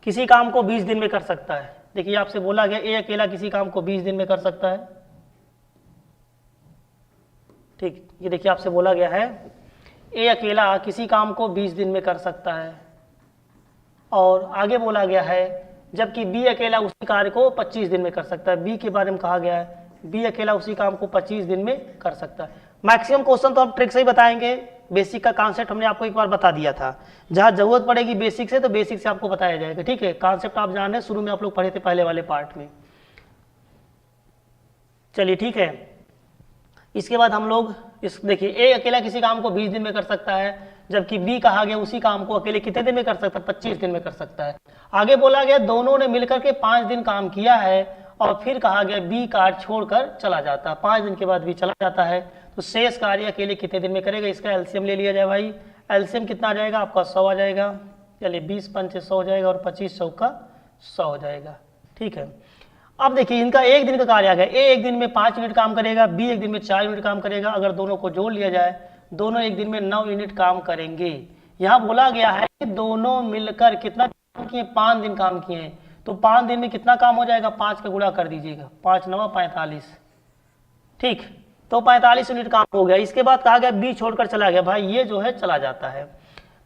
किसी काम को 20 दिन में कर सकता है। देखिए आपसे बोला गया ए अकेला किसी काम को 20 दिन में कर सकता है, ठीक। ये देखिए आपसे बोला गया है ए अकेला किसी काम को 20 दिन में कर सकता है, और आगे बोला गया है जबकि बी अकेला उसी कार्य को 25 दिन में कर सकता है। बी के बारे में कहा गया है बी अकेला उसी काम को 25 दिन में कर सकता है। मैक्सिमम क्वेश्चन तो हम ट्रिक से ही बताएंगे, बेसिक का कॉन्सेप्ट हमने आपको एक बार बता दिया था, जहां जरूरत पड़ेगी बेसिक से तो बेसिक से आपको बताया जाएगा, ठीक है। कॉन्सेप्ट आप जान रहे हैं, शुरू में आप लोग पढ़े थे पहले वाले पार्ट में। चलिए ठीक है, इसके बाद हम लोग इस देखिए ए अकेला किसी काम को 20 दिन में कर सकता है, जबकि बी कहा गया उसी काम को अकेले कितने दिन में कर सकता है, 25 दिन में कर सकता है। आगे बोला गया दोनों ने मिलकर के 5 दिन काम किया है, और फिर कहा गया बी कार्य छोड़कर चला जाता है, 5 दिन के बाद भी चला जाता है, तो शेष कार्य अकेले कितने दिन में करेगा। इसका एलसीएम ले लिया जाए भाई, एलसीएम कितना आ जाएगा आपका 100 आ जाएगा। चलिए 20 पंचे 100 हो जाएगा, और 25 चौका 100 हो जाएगा, ठीक है। अब देखिए इनका एक दिन का कार्य आ गया, ए एक दिन में 5 यूनिट काम करेगा, बी एक दिन में 4 यूनिट काम करेगा। अगर दोनों को जोड़ लिया जाए, दोनों एक दिन में 9 यूनिट काम करेंगे। यहाँ बोला गया है कि दोनों मिलकर कितना काम किए, 5 दिन काम किए हैं, तो 5 दिन में कितना काम हो जाएगा, 5 का गुणा कर दीजिएगा, 5 9 45, ठीक, तो 45 यूनिट काम हो गया। इसके बाद कहा गया बी छोड़कर चला गया, भाई ये जो है चला जाता है,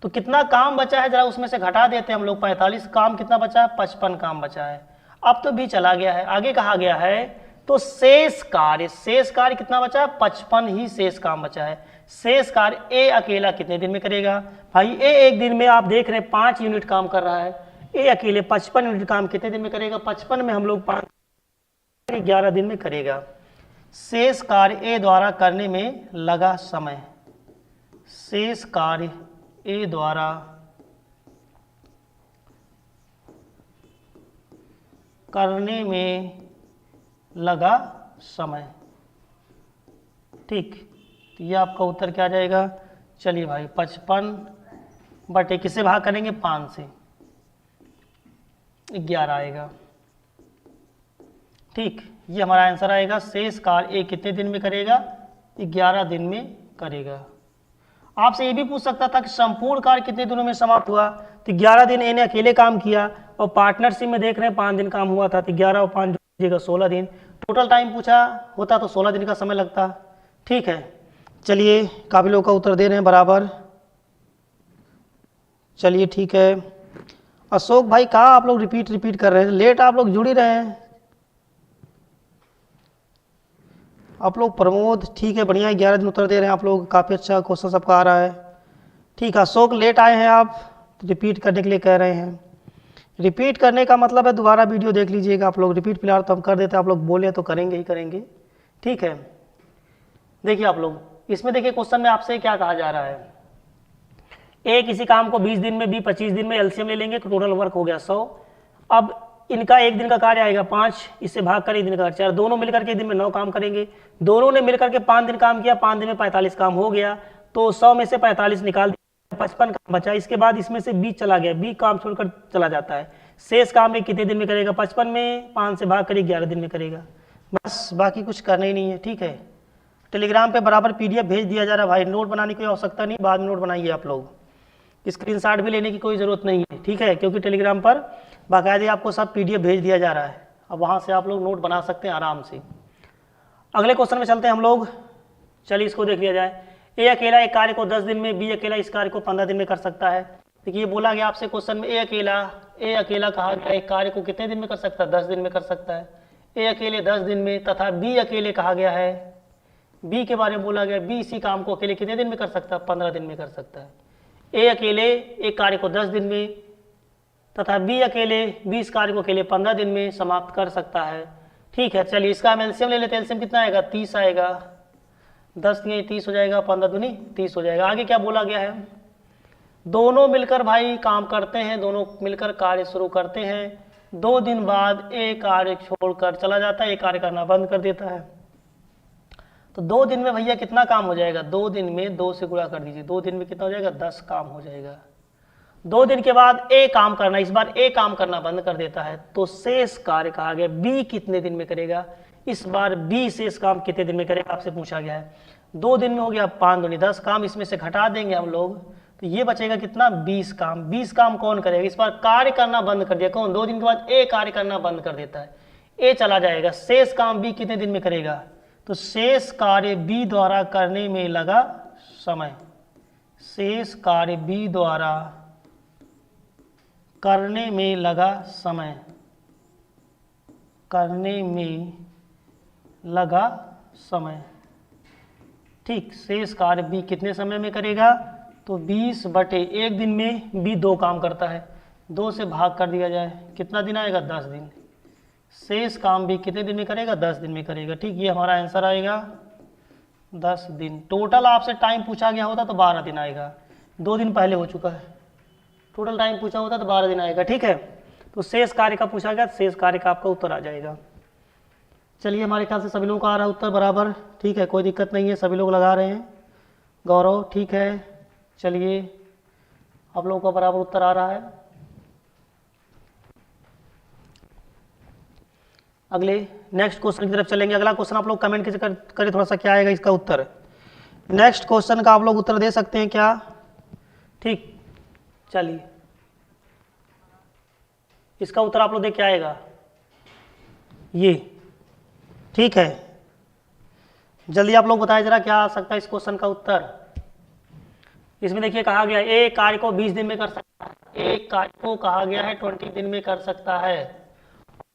तो कितना काम बचा है जरा उसमें से घटा देते हैं हम लोग। 45 काम कितना बचा है, 55 काम बचा है। अब तो बी चला गया है, आगे कहा गया है तो शेष कार्य कितना बचा है, 55 ही शेष काम बचा है। शेष कार्य ए अकेला कितने दिन में करेगा, भाई ए एक दिन में आप देख रहे हैं 5 यूनिट काम कर रहा है, ए अकेले 55 यूनिट काम कितने दिन में करेगा, 55 में हम लोग 11 दिन में करेगा। शेष कार्य ए द्वारा करने में लगा समय, शेष कार्य ए द्वारा करने में लगा समय, ठीक, तो ये आपका उत्तर क्या आ जाएगा। चलिए भाई 55 किससे भाग करेंगे, 5 से, 11 आएगा, ठीक, ये हमारा आंसर आएगा। शेष कार्य ए कितने दिन में करेगा, 11 दिन में करेगा। आपसे ये भी पूछ सकता था कि संपूर्ण कार्य कितने दिनों में समाप्त हुआ, तो 11 दिन ए ने अकेले काम किया, और पार्टनरशिप में देख रहे हैं 5 दिन काम हुआ था, तो 11 और 5 जोड़िएगा 16 दिन। टोटल टाइम पूछा होता तो 16 दिन का समय लगता, ठीक है। चलिए काफ़ी लोग का उत्तर दे रहे हैं बराबर, चलिए ठीक है। अशोक भाई कहाँ आप लोग रिपीट कर रहे हैं, लेट आप लोग जुड़ ही रहे हैं आप लोग। प्रमोद ठीक है, बढ़िया, 11 दिन उत्तर दे रहे हैं आप लोग, काफ़ी अच्छा क्वेश्चन सबका आ रहा है, ठीक है। अशोक लेट आए हैं आप, रिपीट करने के लिए कह रहे हैं। रिपीट करने का मतलब है दोबारा वीडियो देख लीजिएगा आप लोग, रिपीट फिलहाल तो हम कर देते हैं, आप लोग बोले तो करेंगे ही करेंगे, ठीक है। देखिए आप लोग इसमें देखिए क्वेश्चन में आपसे क्या कहा जा रहा है, ए किसी काम को 20 दिन में, बी 25 दिन में, एलसीएम ले लेंगे, टोटल वर्क हो गया 100। अब इनका एक दिन का कार्य आएगा 5, इससे भाग कर एक दिन का 4, दोनों मिलकर के एक दिन में 9 काम करेंगे। दोनों ने मिलकर के 5 दिन काम किया, 5 दिन में 45 काम हो गया, तो 100 में से 45 निकाल दिया, 55 काम बचा, इसके बाद इसमें से बी चला गया, बी काम छोड़कर चला जाता है, शेष काम ये कितने दिन में करेगा, 55 में 5 से भाग करिए 11 दिन में करेगा, बस बाकी कुछ करना ही नहीं है। ठीक है, टेलीग्राम पे बराबर PDF भेज दिया जा रहा है भाई, नोट बनाने की आवश्यकता नहीं, बाद में नोट बनाइए आप लोग, स्क्रीनशॉट भी लेने की कोई ज़रूरत नहीं है। ठीक है, क्योंकि टेलीग्राम पर बाकायदे आपको सब PDF भेज दिया जा रहा है, अब वहाँ से आप लोग नोट बना सकते हैं आराम से। अगले क्वेश्चन में चलते हैं हम लोग, चलिए इसको देख लिया जाए। ए अकेला एक कार्य को 10 दिन में, बी अकेला इस कार्य को 15 दिन में कर सकता है। देखिए ये बोला गया आपसे क्वेश्चन में, ए अकेला कहा गया एक कार्य को कितने दिन में कर सकता है, 10 दिन में कर सकता है, ए अकेले 10 दिन में, तथा बी अकेले कहा गया है, बी के बारे में बोला गया, बी इसी काम को अकेले कितने दिन में कर सकता है, 15 दिन में कर सकता है। ए अकेले एक कार्य को 10 दिन में तथा बी अकेले 20 कार्य को अकेले 15 दिन में समाप्त कर सकता है। ठीक है, चलिए इसका हम एलसीएम ले लेते हैं। एलसीएम कितना आएगा, 30 आएगा, 10 नहीं 30 हो जाएगा, 15 दूनी 30 हो जाएगा। आगे क्या बोला गया है, दोनों मिलकर भाई काम करते हैं, दोनों मिलकर कार्य शुरू करते हैं, 2 दिन बाद एक कार्य छोड़कर चला जाता है, एक कार्य करना बंद कर देता है। तो 2 दिन में भैया कितना काम हो जाएगा, 2 दिन में 2 से गुणा कर दीजिए, 2 दिन में कितना हो जाएगा, 10 काम हो जाएगा। 2 दिन के बाद ए काम करना, इस बार ए काम करना बंद कर देता है, तो शेष कार्य कहा गया बी कितने दिन में करेगा, इस बार बी शेष काम कितने दिन में करेगा आपसे पूछा गया है। 2 दिन में हो गया 5 दूनी 10 काम, इसमें से घटा देंगे हम लोग, तो ये बचेगा कितना, 20 काम। 20 काम कौन करेगा, इस बार कार्य करना बंद कर दिया, कौन, 2 दिन के बाद ए कार्य करना बंद कर देता है, ए चला जाएगा, शेष काम बी कितने दिन में करेगा, तो शेष कार्य बी द्वारा करने में लगा समय, शेष कार्य बी द्वारा करने में लगा समय, करने में लगा समय। ठीक, शेष कार्य बी कितने समय में करेगा, तो 20/1 दिन में बी 2 काम करता है, 2 से भाग कर दिया जाए, कितना दिन आएगा, 10 दिन। शेष काम भी कितने दिन में करेगा, 10 दिन में करेगा। ठीक, ये हमारा आंसर आएगा 10 दिन। टोटल आपसे टाइम पूछा गया होता तो 12 दिन आएगा, 2 दिन पहले हो चुका है, टोटल टाइम पूछा होता तो 12 दिन आएगा। ठीक है, तो शेष कार्य का पूछा गया, शेष कार्य का आपका उत्तर आ जाएगा। चलिए हमारे ख्याल से सभी लोगों का आ रहा है उत्तर बराबर। ठीक है, कोई दिक्कत नहीं है, सभी लोग लगा रहे हैं। गौरव ठीक है, चलिए आप लोगों का बराबर उत्तर आ रहा है। अगले नेक्स्ट क्वेश्चन की तरफ चलेंगे। अगला क्वेश्चन आप लोग कमेंट करें थोड़ा सा, क्या आएगा इसका उत्तर। नेक्स्ट क्वेश्चन का आप लोग उत्तर दे सकते हैं क्या, ठीक, चलिए इसका उत्तर आप लोग देख क्या आएगा, ये। ठीक है, जल्दी आप लोग बताएं जरा क्या आ सकता है इस क्वेश्चन का उत्तर। इसमें देखिए कहा गया ए कार्य को 20 दिन में कर सकता है, एक कार्य को कहा गया है 20 दिन में कर सकता है,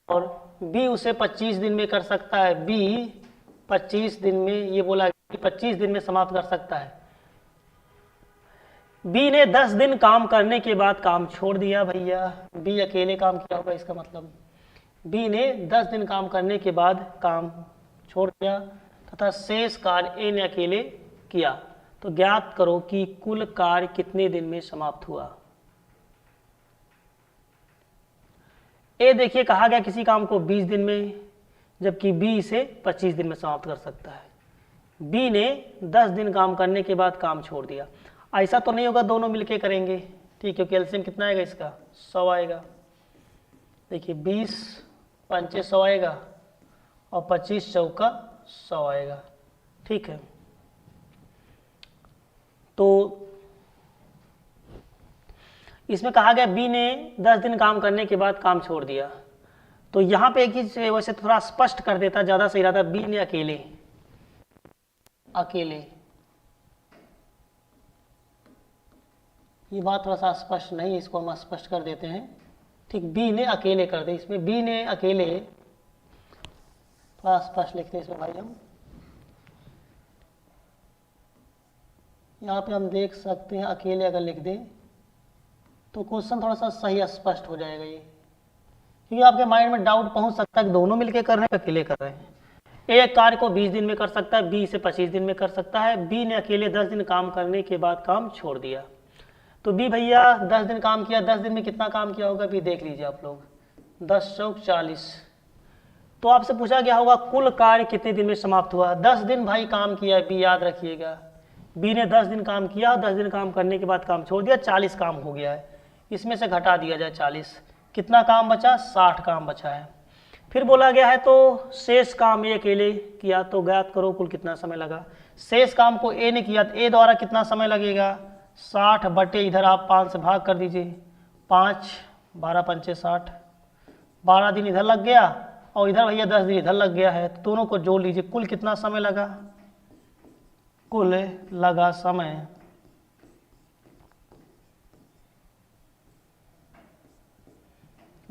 और बी उसे 25 दिन में कर सकता है, बी 25 दिन में, ये बोला 25 दिन में समाप्त कर सकता है। बी ने 10 दिन काम करने के बाद काम छोड़ दिया, भैया बी अकेले काम किया होगा, इसका मतलब बी ने 10 दिन काम करने के बाद काम छोड़ दिया तथा शेष कार्य ए ने अकेले किया। तो ज्ञात करो कि कुल कार्य कितने दिन में समाप्त हुआ। ए देखिए कहा गया किसी काम को 20 दिन में, जबकि बी इसे 25 दिन में समाप्त कर सकता है। बी ने 10 दिन काम करने के बाद काम छोड़ दिया। ऐसा तो नहीं होगा दोनों मिलके करेंगे, ठीक, क्योंकि एलसीएम कितना आएगा इसका, 100 आएगा। देखिए 20 पंचे 100 आएगा और 25 चौका 100 आएगा। ठीक है, तो इसमें कहा गया बी ने 10 दिन काम करने के बाद काम छोड़ दिया, तो यहाँ पे एक चीज वैसे थोड़ा स्पष्ट कर देता, ज़्यादा सही रहता, बी ने अकेले ये बात थोड़ा सा स्पष्ट नहीं है, इसको हम स्पष्ट कर देते हैं। ठीक, बी ने अकेले कर दे, इसमें बी ने अकेले, थोड़ा स्पष्ट लिखते हैं इसमें भाई हम, यहाँ पे हम देख सकते हैं अकेले अगर लिख दें तो क्वेश्चन थोड़ा सा सही स्पष्ट हो जाएगा ये, क्योंकि आपके माइंड में डाउट पहुंच सकता है कि दोनों मिलके कर रहे हैं, अकेले कर रहे हैं। एक कार्य को 20 दिन में कर सकता है, बी से 25 दिन में कर सकता है। बी ने अकेले 10 दिन काम करने के बाद काम छोड़ दिया, तो बी भैया 10 दिन काम किया, 10 दिन में कितना काम किया होगा बी देख लीजिए आप लोग, 10 चौक 40। तो आपसे पूछा गया होगा कुल कार्य कितने दिन में समाप्त हुआ। 10 दिन भाई काम किया है बी, याद रखिएगा, बी ने 10 दिन काम किया, 10 दिन काम करने के बाद काम छोड़ दिया, 40 काम हो गया है। इसमें से घटा दिया जाए 40, कितना काम बचा? 60 काम बचा है। फिर बोला गया है तो शेष काम ए अकेले किया, तो ज्ञात करो कुल कितना समय लगा। शेष काम को ए ने किया तो ए द्वारा कितना समय लगेगा? 60 बटे इधर आप 5 से भाग कर दीजिए, 5 12 पंचे 60, 12 दिन इधर लग गया और इधर भैया 10 दिन इधर लग गया है, तो दोनों को जोड़ लीजिए, कुल कितना समय लगा? कुल लगा समय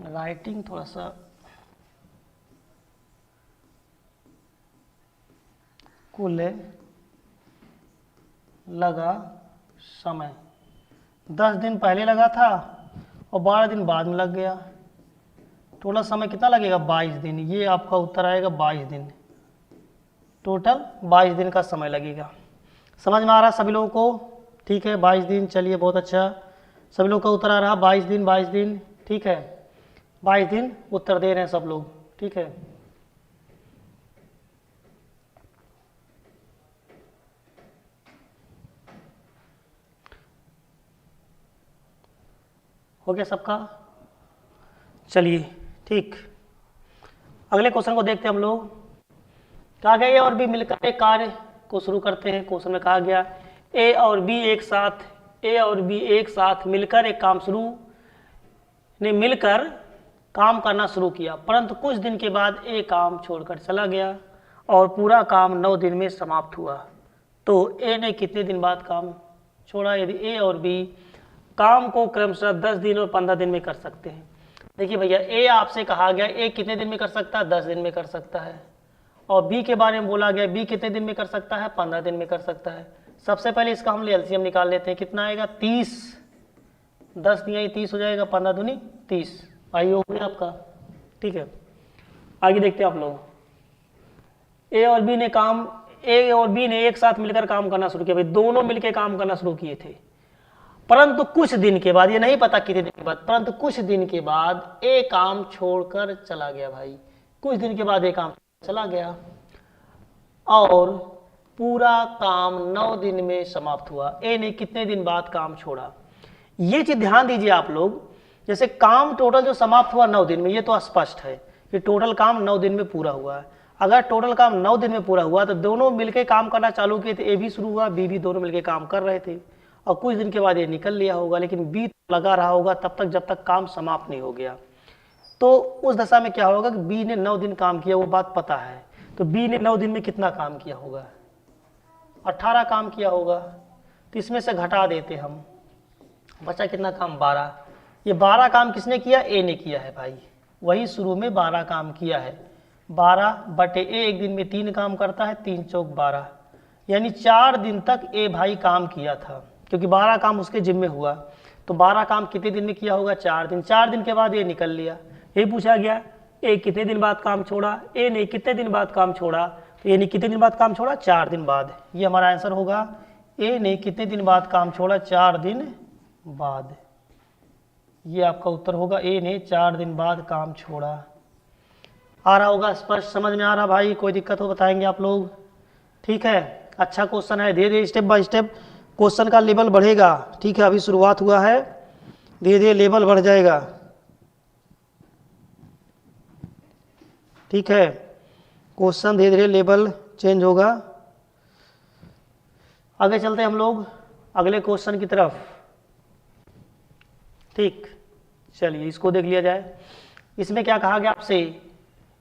राइटिंग थोड़ा सा कुल लगा समय 10 दिन पहले लगा था और 12 दिन बाद में लग गया, टोटल समय कितना लगेगा? 22 दिन। ये आपका उत्तर आएगा 22 दिन, टोटल 22 दिन का समय लगेगा। समझ में आ रहा सभी लोगों को? ठीक है, 22 दिन। चलिए बहुत अच्छा, सभी लोग का उत्तर आ रहा 22 दिन, 22 दिन। ठीक है, 22 दिन उत्तर दे रहे हैं सब लोग। ठीक है, हो गया सबका? चलिए ठीक, अगले क्वेश्चन को देखते हैं हम लोग। कहा गया ए और बी मिलकर एक कार्य को शुरू करते हैं। क्वेश्चन में कहा गया ए और बी एक साथ मिलकर एक काम मिलकर काम करना शुरू किया, परंतु कुछ दिन के बाद ए काम छोड़कर चला गया और पूरा काम 9 दिन में समाप्त हुआ। तो ए ने कितने दिन बाद काम छोड़ा? यदि ए और बी काम को क्रमशः 10 दिन और 15 दिन में कर सकते हैं। देखिए भैया, ए आपसे कहा गया ए कितने दिन में कर सकता है? 10 दिन में कर सकता है। और बी के बारे में बोला गया बी कितने दिन में कर सकता है? 15 दिन में कर सकता है। सबसे पहले इसका हम एलसीएम निकाल लेते हैं, कितना आएगा? 30, 10 दिया 30 हो जाएगा, 15 दूनी 30, आई हो गया आपका। ठीक है, आगे देखते हैं आप लोग। ए और बी ने एक साथ मिलकर काम करना शुरू किया। भाई दोनों मिलकर काम करना शुरू किए थे, परंतु कुछ दिन के बाद, ये नहीं पता कितने दिन के बाद, परंतु कुछ दिन के बाद ए काम छोड़कर चला गया। भाई कुछ दिन के बाद ए काम चला गया और पूरा काम 9 दिन में समाप्त हुआ। ए ने कितने दिन बाद काम छोड़ा? ये चीज ध्यान दीजिए आप लोग। जैसे काम टोटल जो समाप्त हुआ 9 दिन में, ये तो स्पष्ट है कि टोटल काम 9 दिन में पूरा हुआ है। अगर टोटल काम 9 दिन में पूरा हुआ तो दोनों मिलकर काम करना चालू किए थे, ए भी शुरू हुआ, बी भी, दोनों मिलकर काम कर रहे थे और कुछ दिन के बाद ये निकल लिया होगा, लेकिन बी लगा रहा होगा तब तक जब तक काम समाप्त नहीं हो गया। तो उस दशा में क्या होगा कि बी ने 9 दिन काम किया, वो बात पता है। तो बी ने 9 दिन में कितना काम किया होगा? 18 काम किया होगा। तो इसमें से घटा देते हम, बचा कितना काम? 12। ये 12 काम किसने किया? ए ने किया है भाई, वही शुरू में 12 काम किया है। 12 बटे ए एक दिन में 3 काम करता है, 3 चौक 12, यानी 4 दिन तक ए भाई काम किया था, क्योंकि 12 काम उसके जिम्मे हुआ। तो 12 काम कितने दिन में किया होगा? 4 दिन। 4 दिन के बाद ये निकल लिया। ये पूछा गया ए कितने दिन बाद काम छोड़ा? ए ने कितने दिन बाद काम छोड़ा? तो ए ने कितने दिन बाद काम छोड़ा? 4 दिन बाद। ये हमारा आंसर होगा, ए ने कितने दिन बाद काम छोड़ा? 4 दिन बाद। ये आपका उत्तर होगा, ए ने 4 दिन बाद काम छोड़ा। आ रहा होगा स्पष्ट, समझ में आ रहा भाई? कोई दिक्कत हो बताएंगे आप लोग? ठीक है, अच्छा क्वेश्चन है। धीरे धीरे स्टेप बाय स्टेप क्वेश्चन का लेवल बढ़ेगा। ठीक है, अभी शुरुआत हुआ है, धीरे धीरे लेवल बढ़ जाएगा। ठीक है, क्वेश्चन धीरे धीरे लेवल चेंज होगा। आगे चलते हैं हम लोग अगले क्वेश्चन की तरफ। ठीक, चलिए इसको देख लिया जाए। इसमें क्या कहा गया आपसे?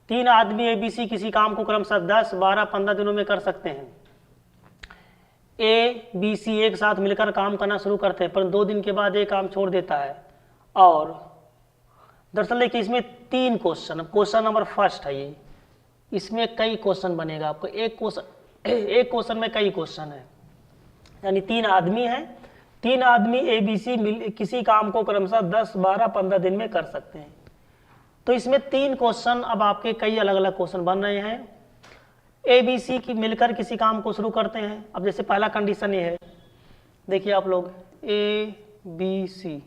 3 आदमी एबीसी किसी काम को क्रमशः 10, 12, 15 दिनों में कर सकते हैं। ए बी सी एक साथ मिलकर काम करना शुरू करते हैं, पर 2 दिन के बाद ये काम छोड़ देता है। और दरअसल देखिए इसमें 3 क्वेश्चन, क्वेश्चन नंबर फर्स्ट है ये। इसमें कई क्वेश्चन बनेगा आपको, एक क्वेश्चन में कई क्वेश्चन है, यानी 3 आदमी हैं, 3 आदमी ए बी सी किसी काम को क्रमशः 10, 12, 15 दिन में कर सकते हैं। तो इसमें 3 क्वेश्चन अब आपके कई अलग अलग क्वेश्चन बन रहे हैं। ए बी सी की मिलकर किसी काम को शुरू करते हैं। अब जैसे पहला कंडीशन ये है, देखिए आप लोग ए बी सी,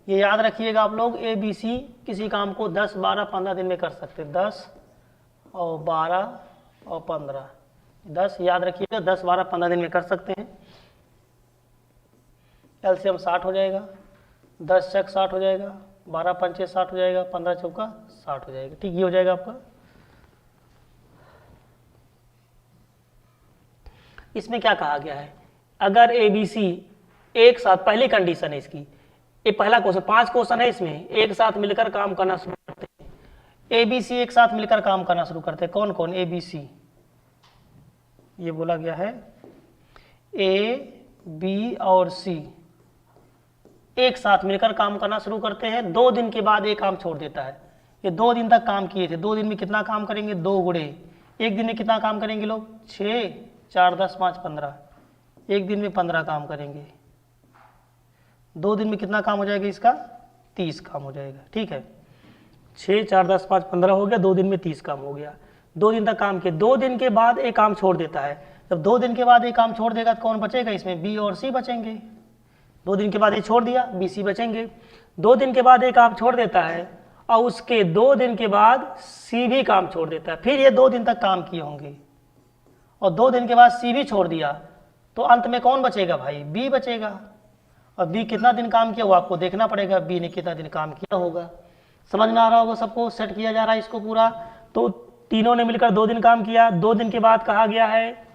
ये याद रखिएगा आप लोग, ए बी सी किसी काम को 10, 12, 15 दिन में कर सकते हैं। 10 और 12 और 15, 10 याद रखिएगा, 10, 12, 15 दिन में कर सकते हैं। एलसीएम 60 हो जाएगा, 10 चक 60 हो जाएगा, 12 पंचे 60 हो जाएगा, 15 चौका 60 हो जाएगा। ठीक, ये हो जाएगा आपका। इसमें क्या कहा गया है, अगर ए बी सी एक साथ, पहली कंडीशन है इसकी, ये पहला क्वेश्चन, 5 क्वेश्चन है इसमें, एक साथ मिलकर काम करना शुरू करते हैं। ए बी सी एक साथ मिलकर काम करना शुरू करते हैं। कौन कौन? ए बी सी, ये बोला गया है ए बी और सी एक साथ मिलकर काम करना शुरू करते हैं। 2 दिन के बाद एक काम छोड़ देता है। ये 2 दिन तक काम किए थे, 2 दिन में कितना काम करेंगे? 2 गुणे एक दिन में कितना काम करेंगे लोग? 6, 4, 10, 5, 15, एक दिन में 15 काम करेंगे। 2 दिन में कितना काम हो जाएगा इसका? 30 काम हो जाएगा। ठीक है, 6, 4, 10, 5, 15 हो गया, 2 दिन में 30 काम हो गया। 2 दिन तक काम किए, 2 दिन के बाद एक काम छोड़ देता है। जब 2 दिन के बाद एक काम छोड़ देगा तो कौन बचेगा इसमें? बी और सी बचेंगे। 2 दिन के बाद ये छोड़ दिया, बी सी बचेंगे। 2 दिन के बाद एक काम छोड़ देता है और उसके 2 दिन के बाद सी भी काम छोड़ देता है। फिर ये 2 दिन तक काम किए होंगे और 2 दिन के बाद सी भी छोड़ दिया, तो अंत में कौन बचेगा भाई? बी बचेगा। और बी कितना दिन काम किया वो आपको देखना पड़ेगा, बी ने कितना दिन काम किया होगा। समझ में आ रहा होगा सबको? सेट किया जा रहा है इसको पूरा। तो तीनों ने मिलकर 2 दिन काम किया। 2 दिन के बाद कहा गया है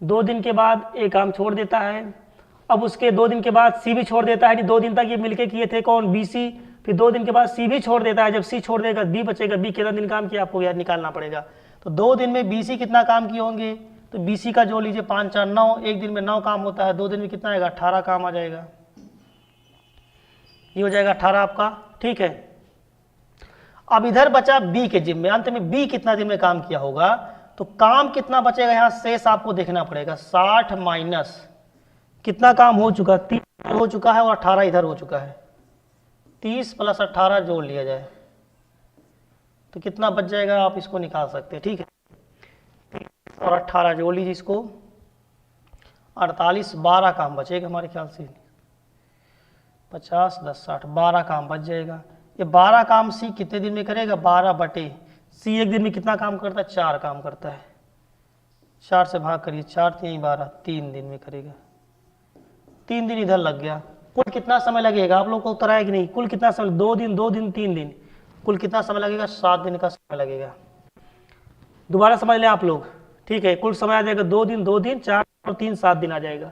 2 दिन के बाद एक काम छोड़ देता है। अब उसके 2 दिन के बाद सी भी छोड़ देता है। 2 दिन तक ये मिलके किए थे कौन? B C. फिर 2 दिन के बाद सी भी छोड़ देता है। जब सी छोड़ देगा बी बचेगा। बी कितना दिन काम किया आपको यार निकालना पड़ेगा। तो 2 दिन में बी सी कितना काम किए होंगे? तो बी सी का जोड़ लीजिए, 5, 4, 9, एक दिन में 9 काम होता है। 2 दिन में कितना आएगा? 18 काम आ जाएगा। ये हो जाएगा 18 आपका। ठीक है, अब इधर बचा बी के जिम्मे। अंत में बी कितना दिन में काम किया होगा? तो काम कितना बचेगा यहाँ शेष आपको देखना पड़ेगा। 60 माइनस कितना काम हो चुका? 30 हो चुका है और 18 इधर हो चुका है। 30 + 18 जोड़ लिया जाए तो कितना बच जाएगा? आप इसको निकाल सकते हैं। ठीक है, 30 और 18 जोड़ लीजिए इसको, 48, 12 काम बचेगा हमारे ख्याल से। 50, 10, 60, 12 काम बच जाएगा। ये 12 काम सी कितने दिन में करेगा? 12 बटे सी एक दिन में कितना काम करता है? 4 काम करता है। 4 से भाग करिए, 4 3 12, 3 दिन में करेगा। 3 दिन इधर लग गया। कुल कितना समय लगेगा? आप लोग को उत्तर आया कि नहीं? कुल कितना समय? 2 दिन 2 दिन 3 दिन, कुल कितना समय लगेगा? 7 दिन का समय लगेगा। दोबारा समझ लें आप लोग। ठीक है, कुल समय आ जाएगा 2 दिन 2 दिन, 4 और 3, 7 दिन आ जाएगा।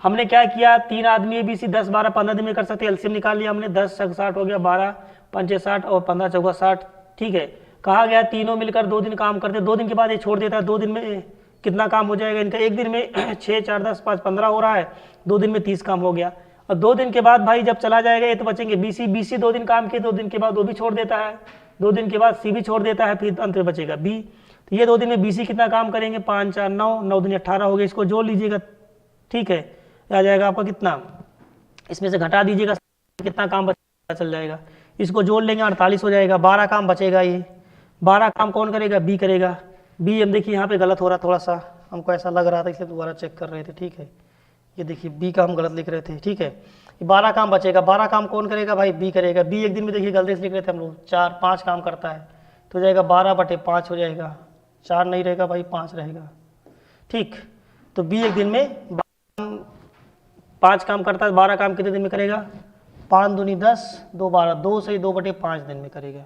हमने क्या किया? 3 आदमी ए बी सी 10, 12, 15 दिन में कर सकते हैं। एलसीएम निकाल लिया हमने। 10 चक 60 हो गया, 12 पंचे 60 और 15 चौका 60। ठीक है, कहा गया तीनों मिलकर 2 दिन काम करते हैं। 2 दिन के बाद ये छोड़ देता है। 2 दिन में कितना काम हो जाएगा इनका? एक दिन में 6, 4, 10, 5, 15 हो रहा है। 2 दिन में 30 काम हो गया। और 2 दिन के बाद भाई जब चला जाएगा ये तो बचेंगे बी सी 2 दिन काम किए, 2 दिन के बाद वो भी छोड़ देता है। 2 दिन के बाद सी भी छोड़ देता है, फिर अंत में बचेगा बी। तो ये 2 दिन में बी सी कितना काम करेंगे? 5, 4, 9, 9 दिन 18 हो गए। इसको जोड़ लीजिएगा। ठीक है, आ जाएगा आपका कितना? इसमें से घटा दीजिएगा कितना काम बचा चल जाएगा। इसको जोड़ लेंगे, 48 हो जाएगा। 12 काम बचेगा। ये 12 काम कौन करेगा? बी करेगा। बी हम देखिए यहाँ पे गलत हो रहा, थोड़ा सा हमको ऐसा लग रहा था इसलिए दोबारा चेक कर रहे थे। ठीक है, ये देखिए बी का हम गलत लिख रहे थे। ठीक है, ये 12 काम बचेगा। 12 काम कौन करेगा भाई? बी करेगा। बी एक दिन में देखिए गलती से लिख रहे थे हम लोग, 4, 5 काम करता है तो हो जाएगा 12 बटे 5 हो जाएगा। 4 नहीं रहेगा भाई, 5 रहेगा। ठीक, तो बी एक दिन में 5 काम करता है। 12 काम कितने दिन में करेगा? 5 दूनी 10, 2 12, 2 सही 2 बटे 5 दिन में करेगा।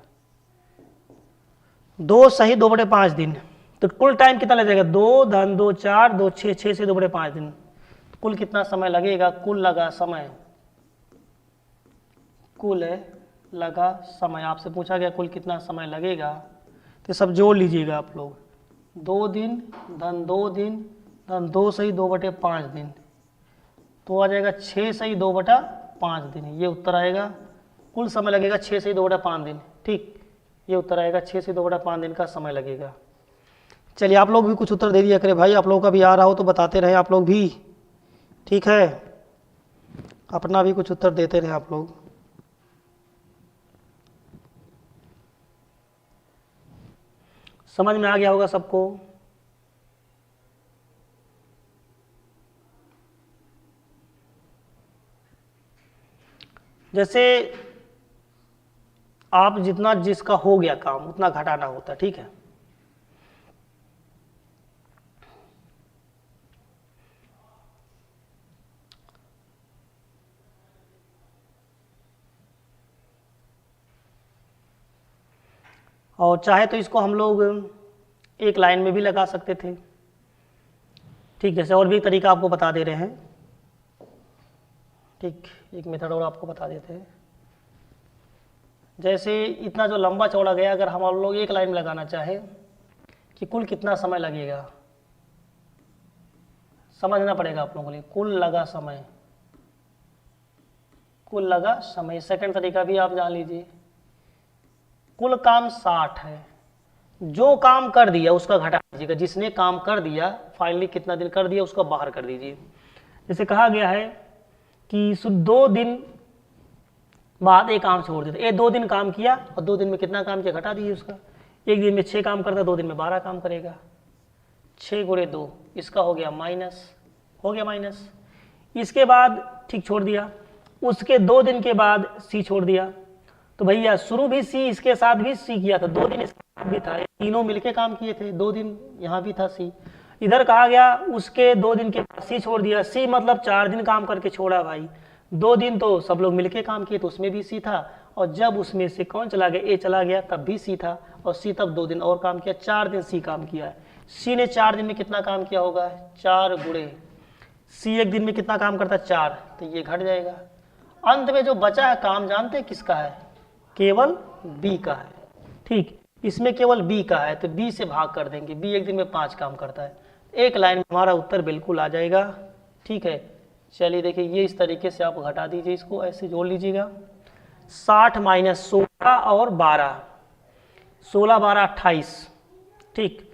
2 सही 2 बटे 5 दिन। तो कुल टाइम कितना लगेगा? 2 धन 2 4, 2 6, 6 से 2 बटे 5 दिन। तो कुल कितना समय लगेगा? कुल लगा समय, कुल लगा समय। आपसे पूछा गया कुल कितना समय लगेगा, तो सब जोड़ लीजिएगा आप लोग। 2 दिन धन 2 दिन धन 2 सही 2 बटे 5 दिन, तो आ जाएगा 6 सही 2 बटा 5 दिन। ये उत्तर आएगा। कुल समय लगेगा 6 सही 2 बटा 5 दिन। ठीक, ये उत्तर आएगा 6 से 2 बटा 5 दिन का समय लगेगा। चलिए आप लोग भी कुछ उत्तर दे दिया करें भाई, आप लोगों का भी आ रहा हो तो बताते रहे आप लोग भी। ठीक है, अपना भी कुछ उत्तर देते रहे आप लोग। समझ में आ गया होगा सबको? जैसे आप जितना जिसका हो गया काम उतना घटाना होता है। ठीक है, और चाहे तो इसको हम लोग एक लाइन में भी लगा सकते थे। ठीक, जैसे और भी एक तरीका आपको बता दे रहे हैं। ठीक, एक मेथड और आपको बता देते हैं। जैसे इतना जो लंबा चौड़ा गया, अगर हम लोग एक लाइन में लगाना चाहें कि कुल कितना समय लगेगा, समझना पड़ेगा आप लोगों को। कुल लगा समय, कुल लगा समय। सेकंड तरीका भी आप जान लीजिए। कुल काम 60 है, जो काम कर दिया उसका घटा दीजिएगा। जिसने काम कर दिया फाइनली कितना दिन कर दिया उसका बाहर कर दीजिए। जैसे कहा गया है कि 2 दिन बाद एक काम छोड़ देते। ये 2 दिन काम किया और 2 दिन में कितना काम किया घटा दीजिए उसका। एक दिन में 6 काम करता, 2 दिन में 12 काम करेगा। 6 गुणे 2, इसका हो गया माइनस, हो गया माइनस। इसके बाद ठीक छोड़ दिया, उसके 2 दिन के बाद सी छोड़ दिया। तो भैया शुरू भी सी, इसके साथ भी सी किया था, 2 दिन इसके साथ भी था, तीनों मिलके काम किए थे। 2 दिन यहाँ भी था सी। इधर कहा गया उसके 2 दिन के बाद सी छोड़ दिया। सी मतलब 4 दिन काम करके छोड़ा भाई। 2 दिन तो सब लोग मिलके काम किए तो उसमें भी सी था, और जब उसमें से कौन चला गया, ए चला गया, तब भी सी था, और सी तब 2 दिन और काम किया। 4 दिन सी काम किया है। सी ने 4 दिन में कितना काम किया होगा, 4 गुणे सी एक दिन में कितना काम करता है, 4, तो ये घट जाएगा। अंत में जो बचा है काम जानते हैं किसका है, केवल बी का है। ठीक, इसमें केवल बी का है तो बी से भाग कर देंगे। बी एक दिन में 5 काम करता है। एक लाइन में हमारा उत्तर बिल्कुल आ जाएगा। ठीक है, चलिए देखिए, ये इस तरीके से आप घटा दीजिए, इसको ऐसे जोड़ लीजिएगा। 60 माइनस 16 और 12, 16 12 28। ठीक,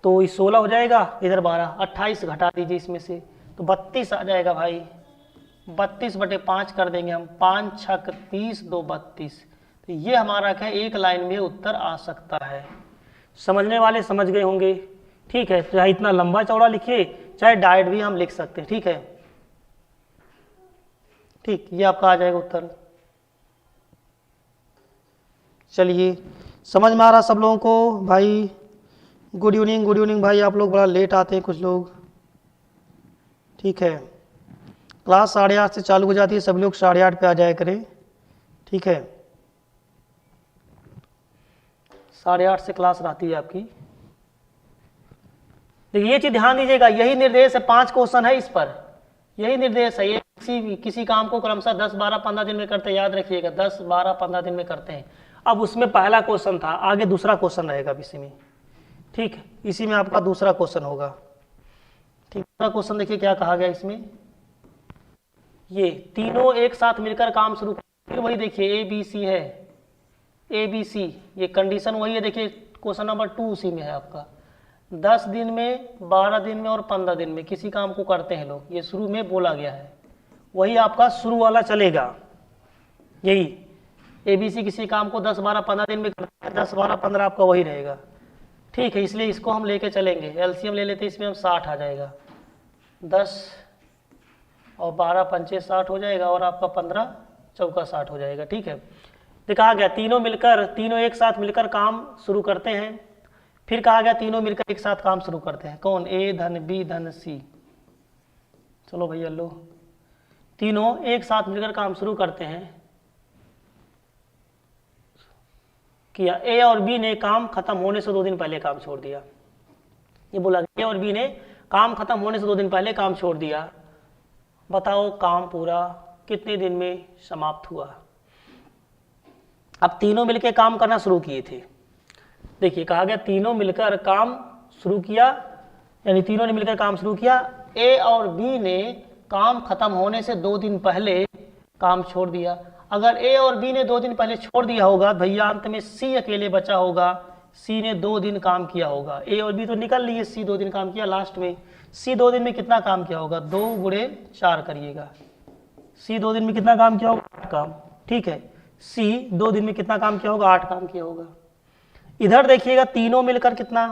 तो ये 16 हो जाएगा, इधर 12, 28 घटा दीजिए इसमें से, तो 32 आ जाएगा भाई। 32/5 कर देंगे हम, 5 छक 30, 2 32। तो ये हमारा क्या एक लाइन में उत्तर आ सकता है। समझने वाले समझ गए होंगे। ठीक है, चाहे इतना लंबा चौड़ा लिखिए, चाहे डायरेक्ट भी हम लिख सकते हैं। ठीक है, ठीक, ये आपका आ जाएगा उत्तर। चलिए, समझ में आ रहा सब लोगों को भाई? गुड इवनिंग, गुड इवनिंग भाई। आप लोग बड़ा लेट आते हैं कुछ लोग। ठीक है, क्लास 8:30 से चालू हो जाती है, सब लोग 8:30 पे आ जाया करें। ठीक है, 8:30 से क्लास रहती है आपकी। देखिए ये चीज ध्यान दीजिएगा, यही निर्देश है, 5 क्वेश्चन है इस पर, यही निर्देश है। ये किसी काम को क्रमशः 10 12 15 दिन में करते हैं, याद रखिएगा 10 12 15 दिन में करते हैं। अब उसमें पहला क्वेश्चन था, आगे दूसरा क्वेश्चन रहेगा इसी में। ठीक है, इसी में आपका दूसरा क्वेश्चन होगा। ठीक, दूसरा क्वेश्चन देखिए क्या कहा गया इसमें। ये तीनों एक साथ मिलकर काम शुरू, फिर वही देखिए ए बी सी है, ए बी सी, ये कंडीशन वही है। देखिए क्वेश्चन नंबर 2 उसी में है आपका। 10 दिन में, 12 दिन में और 15 दिन में किसी काम को करते हैं लोग, ये शुरू में बोला गया है, वही आपका शुरू वाला चलेगा। यही ए बी सी किसी काम को 10 12 15 दिन में करते हैं, 10 12 15 आपका वही रहेगा। ठीक है, इसलिए इसको हम लेके चलेंगे। एलसीएम ले लेते हैं, इसमें हम 60 आ जाएगा। 10 और 12 पंचे 60 हो जाएगा, और आपका 15 चौका 60 हो जाएगा। ठीक है, तो कहा गया तीनों एक साथ मिलकर काम शुरू करते हैं। फिर कहा गया तीनों मिलकर एक साथ काम शुरू करते हैं। कौन, ए धन बी धन सी। चलो भैया लो, तीनों एक साथ मिलकर काम शुरू करते हैं। किया, ए और बी ने काम खत्म होने से 2 दिन पहले काम छोड़ दिया। ये बोला ए और बी ने काम खत्म होने से 2 दिन पहले काम छोड़ दिया। बताओ काम पूरा कितने दिन में समाप्त हुआ। अब तीनों मिलकर काम करना शुरू किए थे। देखिए कहा गया तीनों मिलकर काम शुरू किया, यानी तीनों ने मिलकर काम शुरू किया। ए और बी ने काम खत्म होने से 2 दिन पहले काम छोड़ दिया। अगर ए और बी ने 2 दिन पहले छोड़ दिया होगा भैया, अंत में सी अकेले बचा होगा। सी ने 2 दिन काम किया होगा। ए और बी तो निकल लिए, सी 2 दिन काम किया। लास्ट में सी 2 दिन में कितना काम किया होगा, 2 गुणे 4 करिएगा। सी 2 दिन में कितना काम किया होगा, 8 काम। ठीक है, सी 2 दिन में कितना काम किया होगा, 8 काम किया होगा। इधर देखिएगा तीनों मिलकर कितना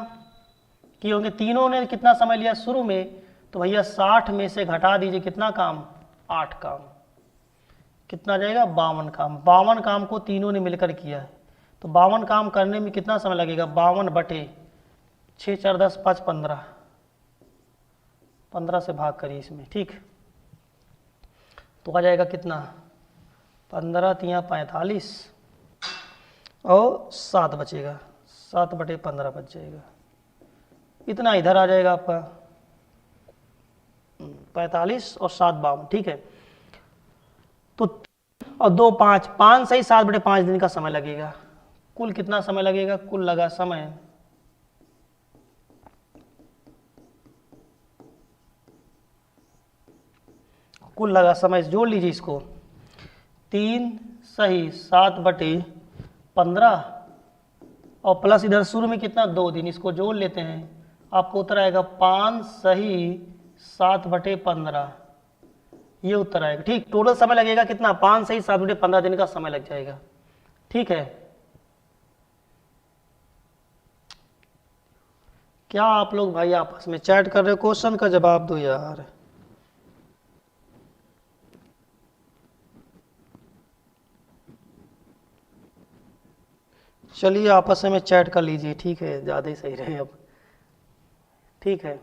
किए होंगे, तीनों ने कितना समय लिया शुरू में, तो भैया 60 में से घटा दीजिए कितना काम, 8 काम। कितना जाएगा, 52 काम। 52 काम को तीनों ने मिलकर किया है, तो 52 काम करने में कितना समय लगेगा, 52/6 4 10 5 15, 15 से भाग करिए इसमें। ठीक, तो आ जाएगा कितना, 15 3 45 और 7 बचेगा, 7/15 बच जाएगा। इतना इधर आ जाएगा आपका 45 और 7 52, ठीक है। तो और 2 5 5 सही 7/5 दिन का समय लगेगा। कुल कितना समय लगेगा? कुल लगा समय जोड़ लीजिए इसको, 3 सही 7/15 और प्लस इधर शुरू में कितना 2 दिन, इसको जोड़ लेते हैं, आपको उत्तर आएगा 5 सही 7/15, ये उत्तर आएगा। ठीक, टोटल समय लगेगा कितना? 5 सही 7/15 दिन का समय लग जाएगा। ठीक है, क्या आप लोग भाई आपस में चैट कर रहे हो? क्वेश्चन का जवाब दो यार। चलिए आपस में चैट कर लीजिए, ठीक है, ज़्यादा ही सही रहे अब। ठीक है,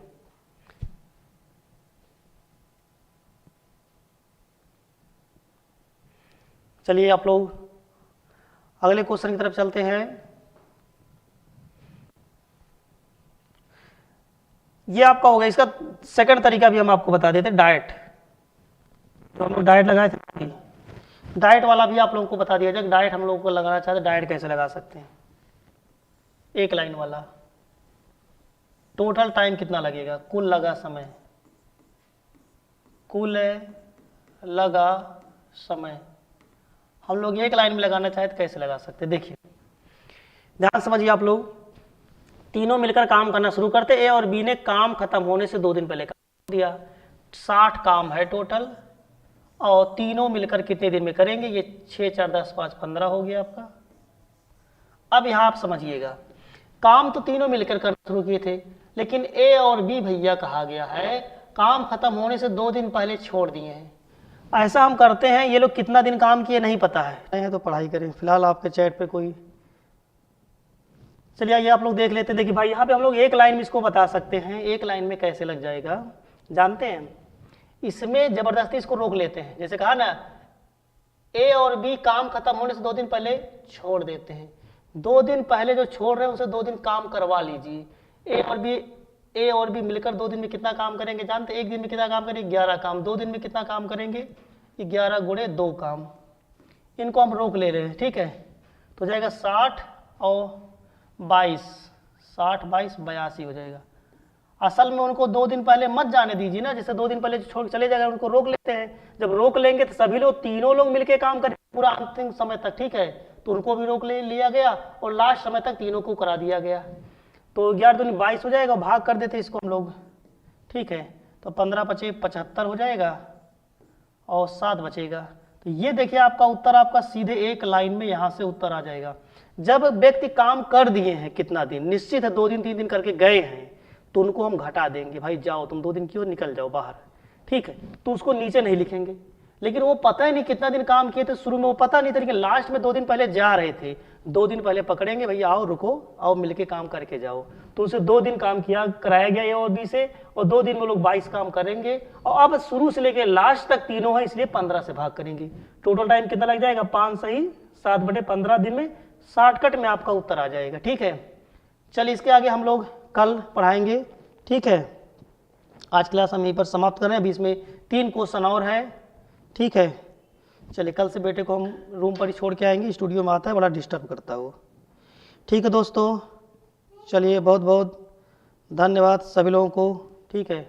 चलिए आप लोग अगले क्वेश्चन की तरफ चलते हैं। ये आपका होगा, इसका सेकंड तरीका भी हम आपको बता देते हैं, डाइट। तो हम लोग डाइट लगाए थे, डाइट वाला भी आप लोगों को बता दिया जाए। डाइट हम लोगों को लगाना चाहते, डाइट कैसे लगा सकते हैं? एक लाइन वाला, टोटल टाइम कितना लगेगा? कुल लगा समय, कुल लगा समय हम लोग एक लाइन में लगाना चाहते कैसे लगा सकते? देखिए ध्यान समझिए आप लोग, तीनों मिलकर काम करना शुरू करते। ए और बी ने काम खत्म होने से 2 दिन पहले काम दिया, 60 काम है टोटल, और तीनों मिलकर कितने दिन में करेंगे? ये 6 4 10 5 15 हो गया आपका। अब यहां आप समझिएगा, काम तो तीनों मिलकर करना शुरू किए थे, लेकिन ए और बी भैया कहा गया है काम खत्म होने से 2 दिन पहले छोड़ दिए हैं। ऐसा हम करते हैं, ये लोग कितना दिन काम किए नहीं पता है, नहीं है तो पढ़ाई करें। फिलहाल आपके चैट पे कोई, चलिए ये आप लोग देख लेते हैं। देखिए भाई यहाँ पे हम लोग एक लाइन में इसको बता सकते हैं, एक लाइन में कैसे लग जाएगा जानते हैं? इसमें जबरदस्ती इसको रोक लेते हैं, जैसे कहा ना ए और बी काम खत्म होने से 2 दिन पहले छोड़ देते हैं। 2 दिन पहले जो छोड़ रहे हैं उसे 2 दिन काम करवा लीजिए। ए और बी मिलकर 2 दिन में कितना काम करेंगे जानते? एक दिन में कितना काम करेंगे? 11 काम। 2 दिन में कितना काम करेंगे? 11 गुणे 2 काम। इनको हम रोक ले रहे हैं, ठीक है। तो जाएगा 60 और 22, 60 22 82 हो जाएगा। असल में उनको 2 दिन पहले मत जाने दीजिए ना, जैसे 2 दिन पहले छोड़ चले जाएगा, उनको रोक लेते हैं। जब रोक लेंगे तो सभी लोग, तीनों लोग मिलकर काम करेंगे पूरा अंतिम समय तक, ठीक है। तो उनको भी रोक लिया गया और लास्ट समय तक तीनों को करा दिया गया। तो 11 दूनी 22 हो जाएगा, भाग कर देते इसको हम लोग, ठीक है। तो 15 पचे 75 हो जाएगा और 7 बचेगा। तो ये देखिए आपका उत्तर, आपका सीधे एक लाइन में यहाँ से उत्तर आ जाएगा। जब व्यक्ति काम कर दिए हैं कितना दिन, निश्चित है 2 दिन 3 दिन करके गए हैं, तो उनको हम घटा देंगे, भाई जाओ तुम 2 दिन क्यों, निकल जाओ बाहर, ठीक है। तो उसको नीचे नहीं लिखेंगे। लेकिन वो पता ही नहीं कितना दिन काम किए थे, शुरू में वो पता नहीं था, लेकिन लास्ट में 2 दिन पहले जा रहे थे, 2 दिन पहले पकड़ेंगे, भैया आओ रुको, आओ मिलके काम करके जाओ। तो उसे 2 दिन काम किया कराया गया ए और बी से, और 2 दिन में लोग 22 काम करेंगे। और अब शुरू से लेकर लास्ट तक तीनों है, इसलिए 15 से भाग करेंगे। टोटल टाइम कितना लग जाएगा? 5 सही 7/15 दिन में, शॉर्टकट में आपका उत्तर आ जाएगा, ठीक है। चलिए इसके आगे हम लोग कल पढ़ाएंगे, ठीक है। आज क्लास हम यहीं पर समाप्त कर रहे हैं। अभी इसमें 3 क्वेश्चन और हैं, ठीक है। चलिए कल से बेटे को हम रूम पर ही छोड़ के आएंगे, स्टूडियो में आता है, बड़ा डिस्टर्ब करता है वो, ठीक है दोस्तों। चलिए बहुत बहुत धन्यवाद सभी लोगों को, ठीक है।